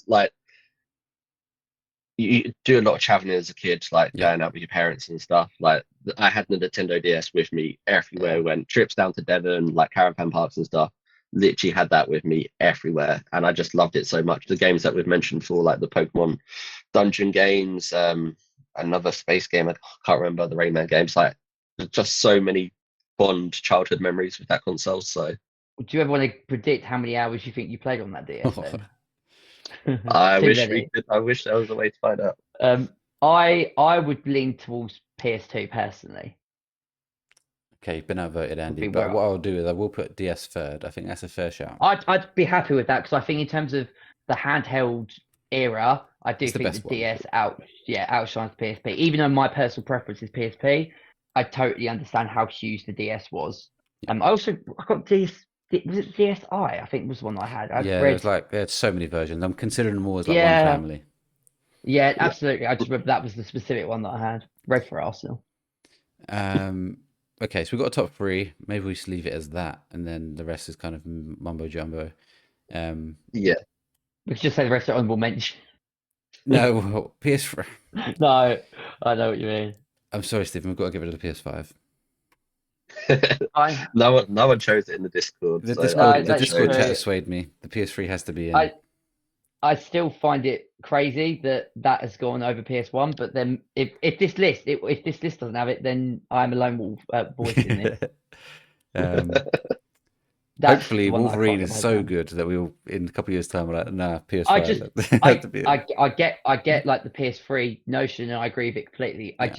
you do a lot of traveling as a kid, like going out with your parents and stuff. Like I had the Nintendo DS with me everywhere. We went trips down to Devon, like caravan parks and stuff. Literally had that with me everywhere, and I just loved it so much. The games that we've mentioned for, like the Pokemon dungeon games, another space game, I can't remember, the Rayman games. Like just so many fond childhood memories with that console. So, do you ever want to predict how many hours you think you played on that DS? I wish there was a way to find out. I would lean towards PS2 personally. Okay, you've been outvoted, Andy. But what I'll do is I will put DS third. I think that's a fair shout. I'd be happy with that because I think in terms of the handheld era, I do think the DS outshines PSP. Even though my personal preference is PSP, I totally understand how huge the DS was. I got DS. Was it DSi? I think was the one I had. There's there's so many versions. I'm considering them all as like one family. Yeah, absolutely. I just remember that was the specific one that I had. Red for Arsenal. Okay, so we've got a top three. Maybe we should leave it as that, and then the rest is kind of mumbo jumbo. We could just say the rest are honorable mention. No, PS4. No, I know what you mean. I'm sorry, Stephen. We've got to get rid of the PS5. No one chose it in the Discord. The Discord chat swayed me. The PS3 has to be in. I still find it crazy that has gone over PS1. But then if this list doesn't have it, then I'm a lone wolf voice in it. Hopefully, Wolverine is so good that we'll in a couple of years' time we're like, nah, PS5. I get like the PS3 notion, and I agree with it completely. I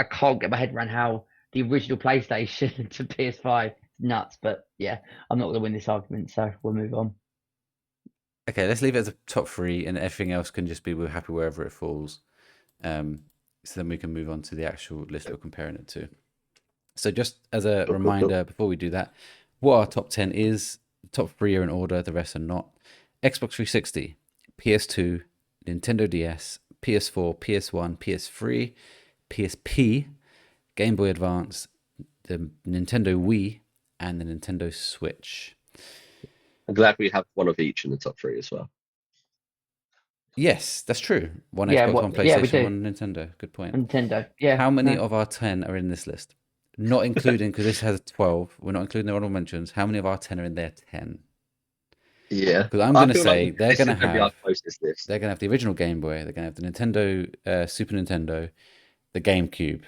can't get my head around how the original PlayStation to PS5 nuts, but yeah, I'm not going to win this argument, so we'll move on. Okay, let's leave it as a top 3, and everything else can just be we're happy wherever it falls. So then we can move on to the actual list we're comparing it to. So just as a reminder, before we do that, what our top 10 is, the top 3 are in order, the rest are not. Xbox 360, PS2, Nintendo DS, PS4, PS1, PS3, PSP, Game Boy Advance, the Nintendo Wii, and the Nintendo Switch. I'm glad we have one of each in the top 3 as well. Yes, that's true. One Xbox, one PlayStation, one Nintendo. Good point. Nintendo, yeah. How many of our 10 are in this list? Not including, because this has 12. We're not including the honorable mentions. How many of our 10 are in their 10? Yeah. Because I'm going to say like they're going to have the original Game Boy. They're going to have the Nintendo, Super Nintendo, the GameCube,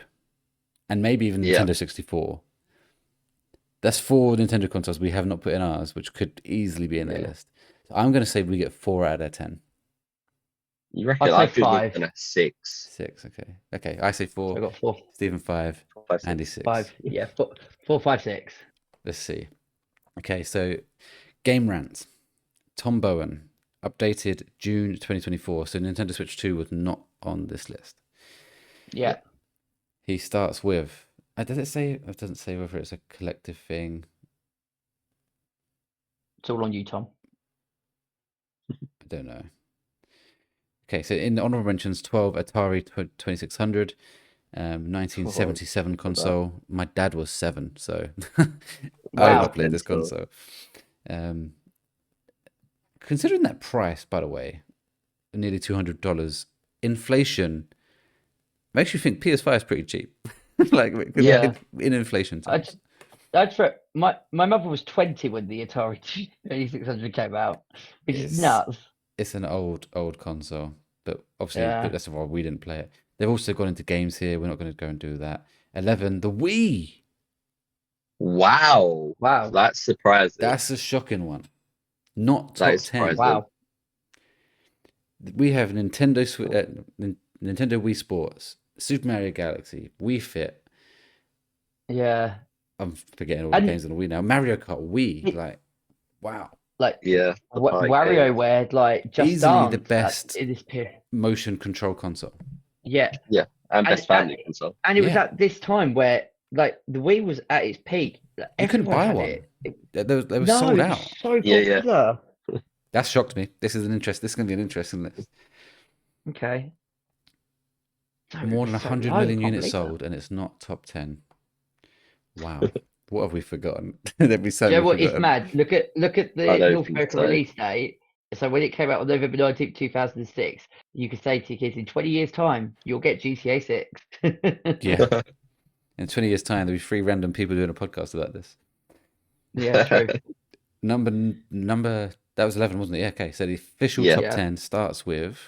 and maybe even Nintendo 64. That's 4 Nintendo consoles we have not put in ours, which could easily be in their list. So I'm going to say we get 4 out of 10. You reckon? I'd say 5. 6. 6, okay. Okay, I say 4. I got 4. Stephen 5. 5, Andy 6. 5. Yeah, 4, 5, 6. Let's see. Okay, so Game Rant. Tom Bowen, updated June 2024. So Nintendo Switch 2 was not on this list. Yeah. He starts with, does it say, it doesn't say whether it's a collective thing. It's all on you, Tom. I don't know. Okay, so in the honorable mentions, 12 Atari 2600, 1977 console. My dad was 7, so I played this console. Considering that price, by the way, nearly $200, inflation makes you think PS5 is pretty cheap. In inflation terms. My mother was 20 when the Atari 2600 came out, which is nuts. It's an old console, but obviously that's why we didn't play it. They've also gone into games here. We're not going to go and do that. 11, the Wii. Wow, that's surprising. That's a shocking one. Not top 10. Wow. We have Nintendo Wii Sports, Super Mario Galaxy, Wii Fit. Yeah. I'm forgetting all the games on the Wii now. Mario Kart Wii, wow. WarioWare, just easily the best in this period. Motion control console. Yeah. Yeah, and best family console. And it was at this time where the Wii was at its peak. You couldn't buy one. They were sold out. So popular. That shocked me. This is going to be an interesting list. Okay. More than 100 million units sold, and it's not top 10. Wow. What have we forgotten? It's mad. Look at the North American release date. So when it came out on November 19th, 2006, you could say to your kids, in 20 years' time, you'll get GTA 6. Yeah. In 20 years' time, there'll be 3 random people doing a podcast about this. Yeah, true. Number that was 11, wasn't it? Yeah, okay. So the official top 10 starts with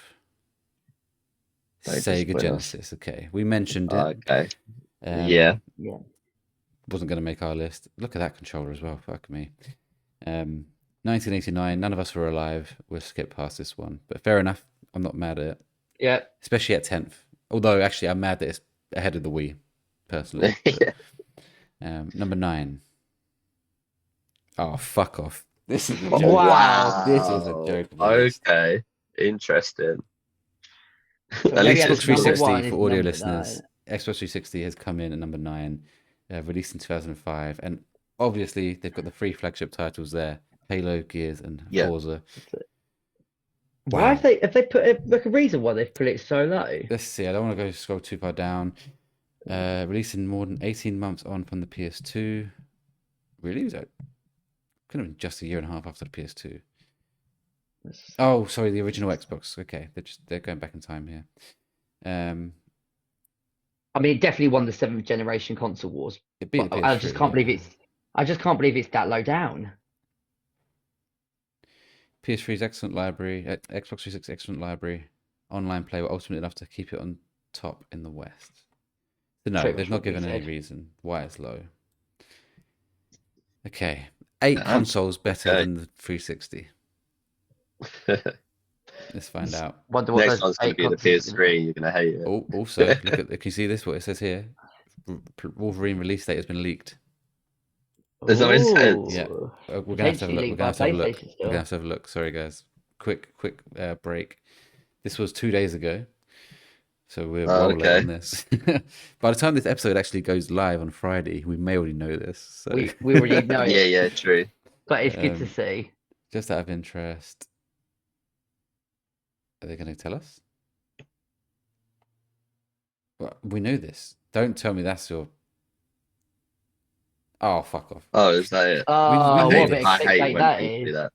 Sega Genesis. Okay. We mentioned it. Okay. Yeah. Wasn't going to make our list. Look at that controller as well. Fuck me. 1989. None of us were alive. We'll skip past this one. But fair enough. I'm not mad at it. Yeah. Especially at 10th. Although, actually, I'm mad that it's ahead of the Wii, personally. Number 9. Oh, fuck off. This is a joke. Wow. This is a joke. Okay. Interesting. Xbox 360 for audio listeners. Xbox 360 has come in at number 9. Released in 2005, and obviously they've got the 3 flagship titles there: Halo, Gears, and Forza. Why have they put a reason why they've put it so low? Let's see. I don't want to scroll too far down. Releasing more than 18 months on from the PS2. Really? Was that could have been just a year and a half after the PS2. Oh, sorry, the original Xbox. Okay, they're going back in time here. I mean, it definitely won the 7th generation console wars. I just can't believe it's that low down. PS3's excellent library, Xbox 360's excellent library, online play were ultimately enough to keep it on top in the West. So no, they've not given any reason why it's low. Okay, 8 consoles better than the 360. Let's find out. Next one's going to be the PS3. You're going to hate it. Also, can you see this? What it says here? Wolverine release date has been leaked. Does that make sense? Yeah. We're going to have to have a look. We're going to have to have a look. Sorry, guys. quick break. This was 2 days ago, so we're well late on this. By the time this episode actually goes live on Friday, we may already know this. So we already know it. Yeah, true. But it's good to see. Just out of interest, are they going to tell us? Well, we know this. Don't tell me that's your. Oh, fuck off. Oh, is that it? Oh, we what a bit of I hate clickbait when that people do is. that.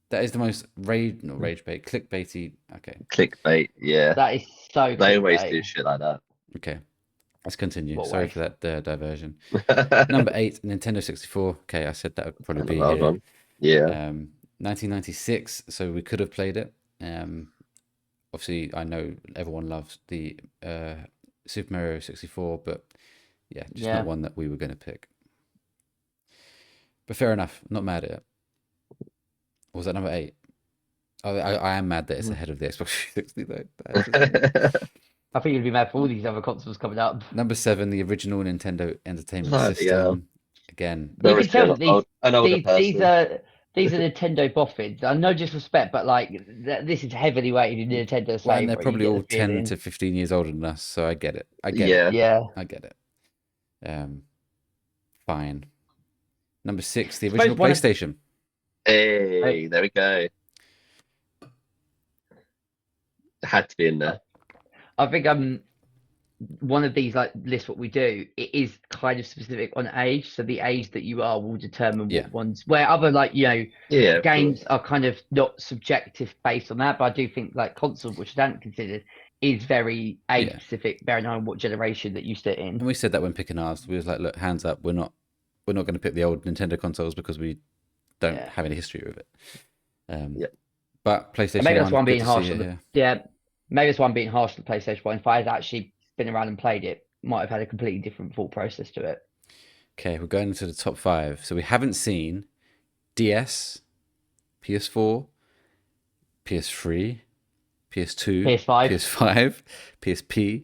That is the most not rage bait, clickbaity. Okay. Clickbait, yeah. That is so They always clickbait. do shit like that. Okay. Let's continue. What Sorry way? for that diversion. Number 8, Nintendo 64. Okay, I said that would probably be Well here. done. Yeah. 1996, so we could have played it. Obviously, I know everyone loves the Super Mario 64, but yeah, just not one that we were going to pick. But fair enough, not mad at it. Or was that number 8? Oh, I am mad that it's ahead of the Xbox 360 though. I think you'd be mad for all these other consoles coming up. Number 7, the original Nintendo Entertainment System. Yeah. Again, You can tell that these are person. Nintendo boffins. No disrespect, but like this is heavily weighted in Nintendo. Well, and they're probably all 10 to 15 years older than us, so I get it. I get it. Yeah. I get it. Fine. Number 6, the original PlayStation. Hey, there we go. Had to be in there. I think one of these like lists what we do, it is kind of specific on age, so the age that you are will determine what ones, where other like games are kind of not subjective based on that, but I do think like console, which I hadn't considered, is very age specific, bearing in mind what generation that you sit in. And we said that when picking ours, we was like, look, hands up, we're not going to pick the old Nintendo consoles because we don't have any history with it. But PlayStation, maybe that's why I'm being harsh. Maybe that's why I'm being harsh to the PlayStation 1. If I had actually been around and played it, might have had a completely different thought process to it. Okay, we're going into the top 5. So we haven't seen DS, PS4, PS3, PS2, PS5, PSP,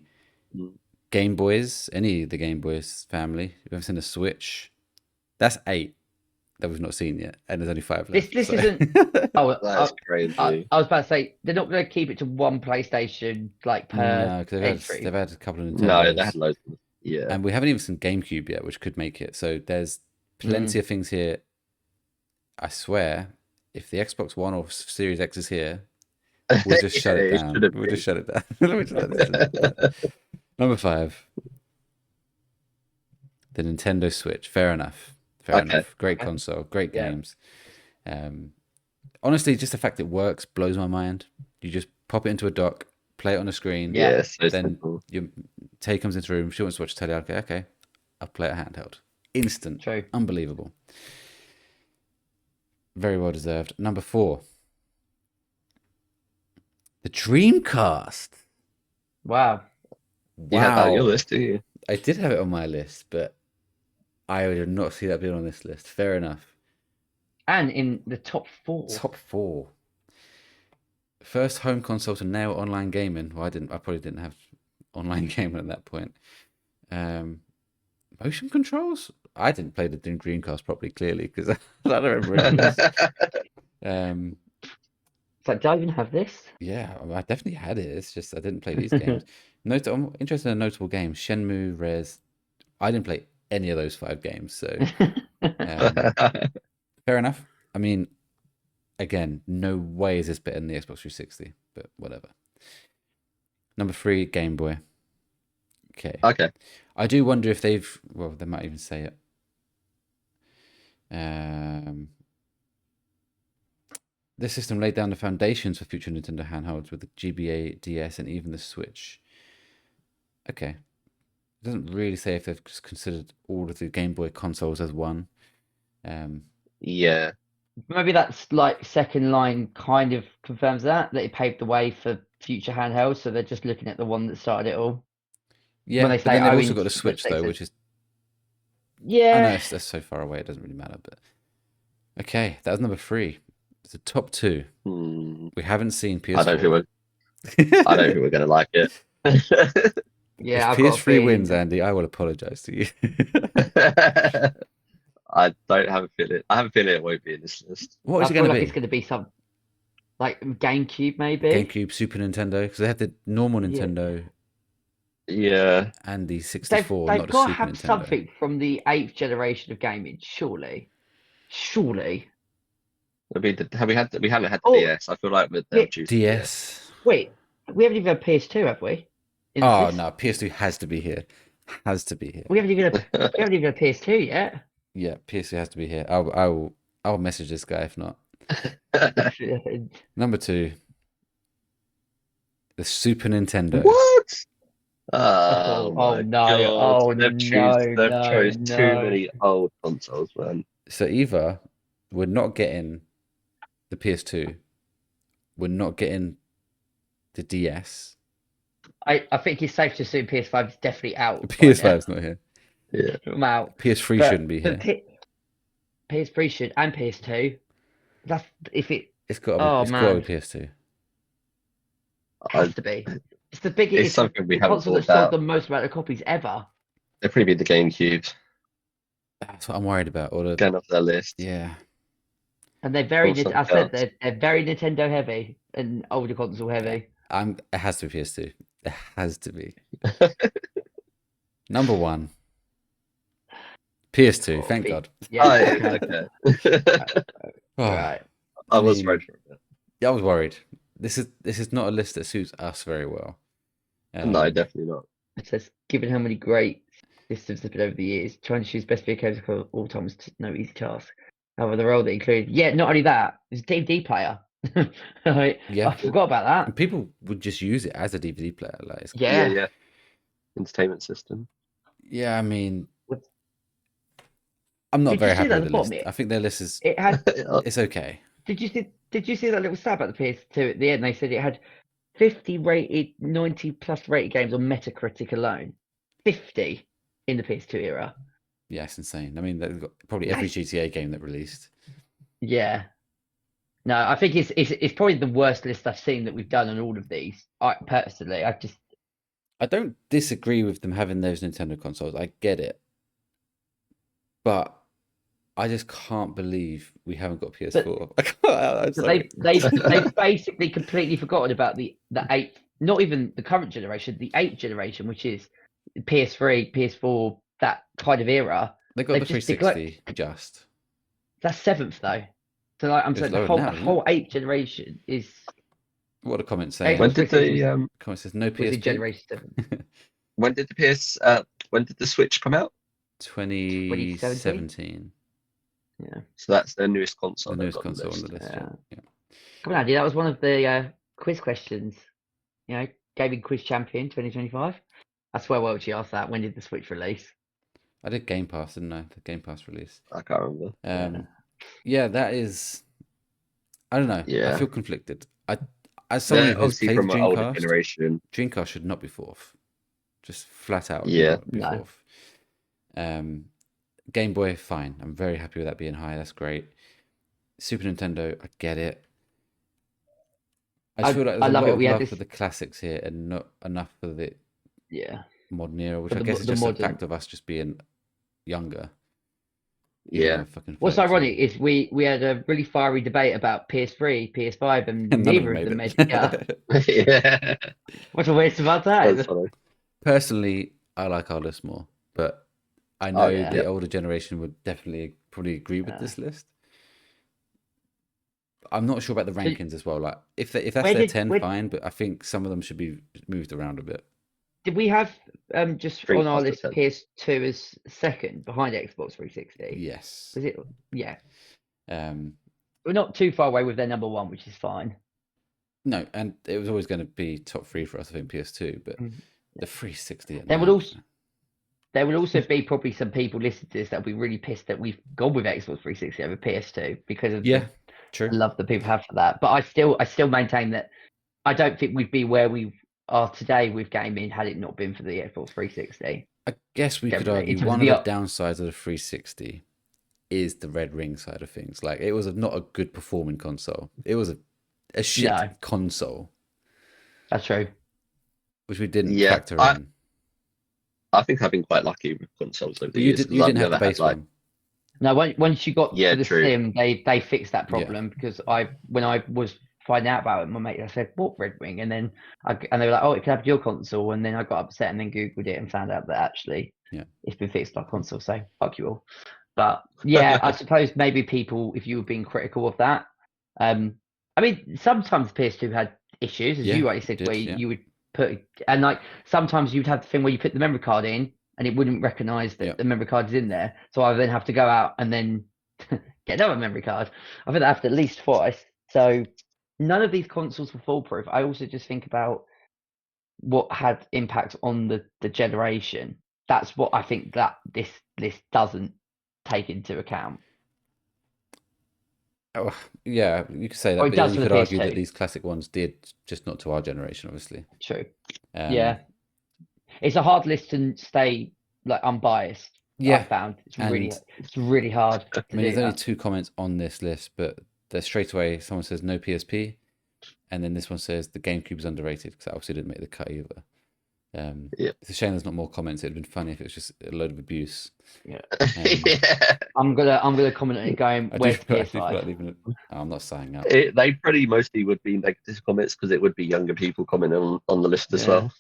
Game Boys, any of the Game Boys family. We haven't seen a Switch. That's 8 that we've not seen yet, and there's only 5 left. This isn't. Oh, that's crazy. I was about to say they're not going to keep it to one PlayStation like per. No, because they've had a couple of Nintendos. No, they had loads. Yeah, and we haven't even seen GameCube yet, which could make it. So there's plenty of things here. I swear, if the Xbox One or Series X is here, we'll just shut it down. We'll just shut it down. Number 5, the Nintendo Switch. Fair enough. Great console, great games. Honestly, just the fact it works blows my mind. You just pop it into a dock, play it on a screen. Yes. Then your Tay comes into the room. She wants to watch telly. Okay, I'll play it handheld. Instant. True. Unbelievable. Very well deserved. Number 4, the Dreamcast. Wow. You had that on your list, didn't you? I did have it on my list, but I did not see that being on this list. Fair enough. And in the top 4. Top 4. First home console to nail online gaming. Well, I probably didn't have online gaming at that point. Motion controls? I didn't play the Dreamcast properly, clearly, because I don't remember it. It's like, do I even have this? Yeah, I definitely had it. It's just I didn't play these games. I'm interested in notable games. Shenmue, Rez. I didn't play any of those 5 games, so fair enough. I mean, again, no way is this better than the Xbox 360, but whatever. Number 3, Game Boy. Okay. I do wonder if they might even say it. This system laid down the foundations for future Nintendo handhelds with the GBA, DS, and even the Switch. Okay. It doesn't really say if they've just considered all of the Game Boy consoles as one. Yeah. Maybe that's like second line kind of confirms that it paved the way for future handhelds, so they're just looking at the one that started it all. Yeah, but then they've also got a Switch though, which is I know that's so far away, it doesn't really matter. But okay, that was number 3. It's the top 2. We haven't seen PS4. I don't think we're gonna like it. Yeah, if PS3 wins, Andy, I will apologise to you. I don't have a feeling. I have a feeling it won't be in this list. What is it going to be? It's going to be some. Like GameCube, maybe. GameCube, Super Nintendo, because they had the normal Yeah. Nintendo Yeah. and the 64, They've not the got to Super have Nintendo. something from the 8th generation of gaming, surely. We haven't had the Oh, DS. I feel like they'll choose the DS. DS. Wait, we haven't even had PS2, have we? Oh no, PS2 has to be here. Has to be here. We haven't even had a PS2 yet. Yeah, PS2 has to be here. I'll message this guy if not. Number 2, the Super Nintendo. What? Oh, my no. God. Oh, They've chose too many old consoles, man. So either we're not getting the PS2, we're not getting the DS. I think it's safe to assume PS5 is definitely out. PS5's not here. Yeah. I'm out. PS3 shouldn't be here. PS3 should, and PS2. That's if it. It's got Oh, to man. be PS2. Has to be. It's the biggest. It's something we the haven't console that thought sold about. the most amount of copies ever. They'll probably be the GameCube. That's what I'm worried about. Going off their list. Yeah. And they're very. Or I said something they're very Nintendo heavy and older console heavy. It has to be PS2. It has to be. Number 1. PS2. Thank God. Yeah. Okay. Oh, Right. I was worried for a bit. I was worried. This is not a list that suits us very well. No, definitely not. It says, given how many great systems have been over the years, trying to choose best video games of all time is no easy task. However, the role that included, not only that, it's a DVD player. Yeah. I forgot about that. And people would just use it as a DVD player. Like, Yeah. Entertainment system. Yeah, I mean, I'm not Did very you see happy that with at the the list. bottom? I think their list is It had. it's okay. Did you see that little stab at the PS2 at the end? They said it had 50 rated, 90 plus rated games on Metacritic alone. 50 in the PS2 era. Yeah, it's insane. I mean, they've got probably every GTA game that released. Yeah. No, I think it's probably the worst list I've seen that we've done on all of these. I don't disagree with them having those Nintendo consoles. I get it. But I just can't believe we haven't got PS4. They've basically completely forgotten about the 8th, not even the current generation, the 8th generation, which is PS3, PS4, that kind of era. They got the 360 just. That's 7th though. So like, I'm saying the whole 8th generation is. What a comment saying. When did the comment says no PS2? Generation 7. When did the Switch come out? 2017. Yeah. So that's their newest console. The newest console on the list. Yeah. Come on, Andy. That was one of the quiz questions. Gaming Quiz Champion 2025. I swear Welchy asked that. When did the Switch release? I did Game Pass, didn't I? The Game Pass release. I can't remember. Yeah, that is. I don't know. Yeah. I feel conflicted. As someone who's played from an older Dreamcast, generation, Dreamcast should not be 4th. Just flat out. Yeah. Not be 4th. Game Boy, fine. I'm very happy with that being high. That's great. Super Nintendo, I get it. I feel like there's a lot of love for the classics here and not enough for the modern era, which I guess is just the fact of us just being younger. Yeah. What's ironic is we had a really fiery debate about PS3, PS5, and neither of them made it. Yeah. What a waste of our time. Personally, I like our list more, but I know the older generation would definitely probably agree with this list. I'm not sure about the rankings as well. Like if that's their 10, fine, but I think some of them should be moved around a bit. Did we have just on our list PS2 as second behind Xbox 360? Yes. Was it? Yeah. We're not too far away with their number 1, which is fine. No, and it was always going to be top 3 for us, I think, PS2, but the 360. There will also be probably some people listening to this that will be really pissed that we've gone with Xbox 360 over PS2 because of true. the love that people have for that. But I still maintain that I don't think we'd be where we are today with gaming had it not been for the Xbox 360. I guess we could argue one of the downsides of the 360 is the red ring side of things. Like it was not a good performing console. It was a shit console. That's true. Which we didn't factor in. I think I've been quite lucky with consoles over the years. You didn't have the base one. No, once you got to the Slim, they fixed that problem because when I was finding out about it, my mate, I said, "What Red Wing?" And then and they were like, "Oh, it can have your console." And then I got upset and then googled it and found out that actually, it's been fixed on console. So fuck you all. But yeah, I suppose maybe people, if you were being critical of that, I mean, sometimes PS2 had issues, as you already said, where you would put, and like sometimes you'd have the thing where you put the memory card in and it wouldn't recognize that the memory card is in there. So I then have to go out and then get another memory card. I think that happened at least twice. So none of these consoles were foolproof. I also just think about what had impact on the generation. That's what I think that this list doesn't take into account. Oh, yeah, you could say that, but you could argue that these classic ones did, just not to our generation, obviously. True. Yeah, it's a hard list to stay like unbiased. Yeah, I found it's really hard. I mean, there's only 2 comments on this list, but they're straight away. Someone says no PSP, and then this one says the GameCube is underrated because that obviously didn't make the cut either. It's a shame there's not more comments. It'd been funny if it was just a load of abuse. Yeah. I'm gonna comment on it going, where's PS5? I'm not saying that. They pretty mostly would be negative comments because it would be younger people commenting on the list as well,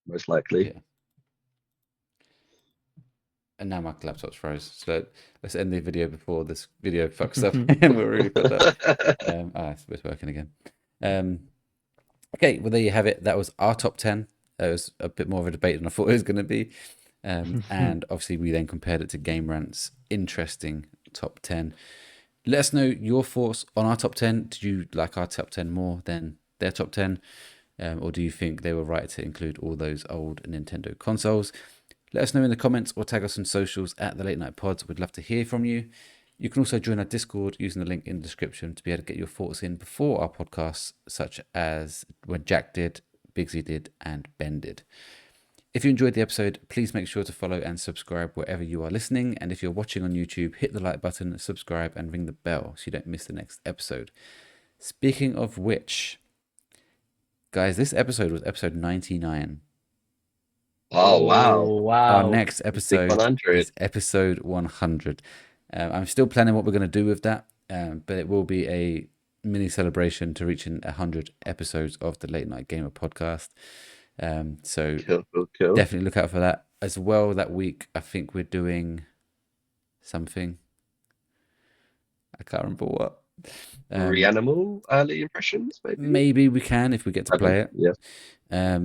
most likely. Yeah. And now my laptop's froze. So let's end the video before this video fucks up and we're really got that. It's working again. Okay, well there you have it. That was our top 10. It was a bit more of a debate than I thought it was going to be. And obviously we then compared it to Game Rant's interesting top 10. Let us know your thoughts on our top 10. Did you like our top 10 more than their top 10? Or do you think they were right to include all those old Nintendo consoles? Let us know in the comments or tag us on socials at The Late Night Pods. We'd love to hear from you. You can also join our Discord using the link in the description to be able to get your thoughts in before our podcasts, such as when Jack did, Bigsy did, and Ben did. If you enjoyed the episode, please make sure to follow and subscribe wherever you are listening. And if you're watching on YouTube, hit the like button, subscribe, and ring the bell so you don't miss the next episode. Speaking of which, guys, this episode was episode 99. Oh, wow. Our next episode is episode 100. I'm still planning what we're going to do with that, but it will be a mini celebration to reaching 100 episodes of the Late Night Gamer podcast. So cool. Definitely look out for that. As well, that week, I think we're doing something. I can't remember what. Reanimal early impressions, maybe? Maybe we can if we get to play it. Yeah.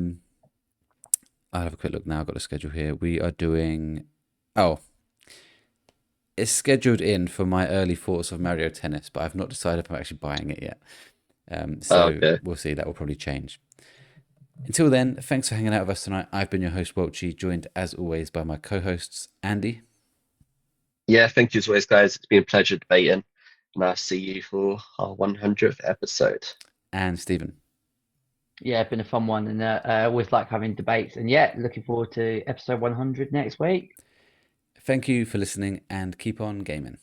I'll have a quick look now. I've got a schedule here. We are doing... it's scheduled in for my early thoughts of Mario Tennis, but I've not decided if I'm actually buying it yet. We'll see. That will probably change. Until then, thanks for hanging out with us tonight. I've been your host, Welchy, joined as always by my co-hosts, Andy. Yeah, thank you as always, guys. It's been a pleasure debating, and I'll see you for our 100th episode. And Stephen. Yeah, it's been a fun one, and I always like having debates. And yeah, looking forward to episode 100 next week. Thank you for listening, and keep on gaming.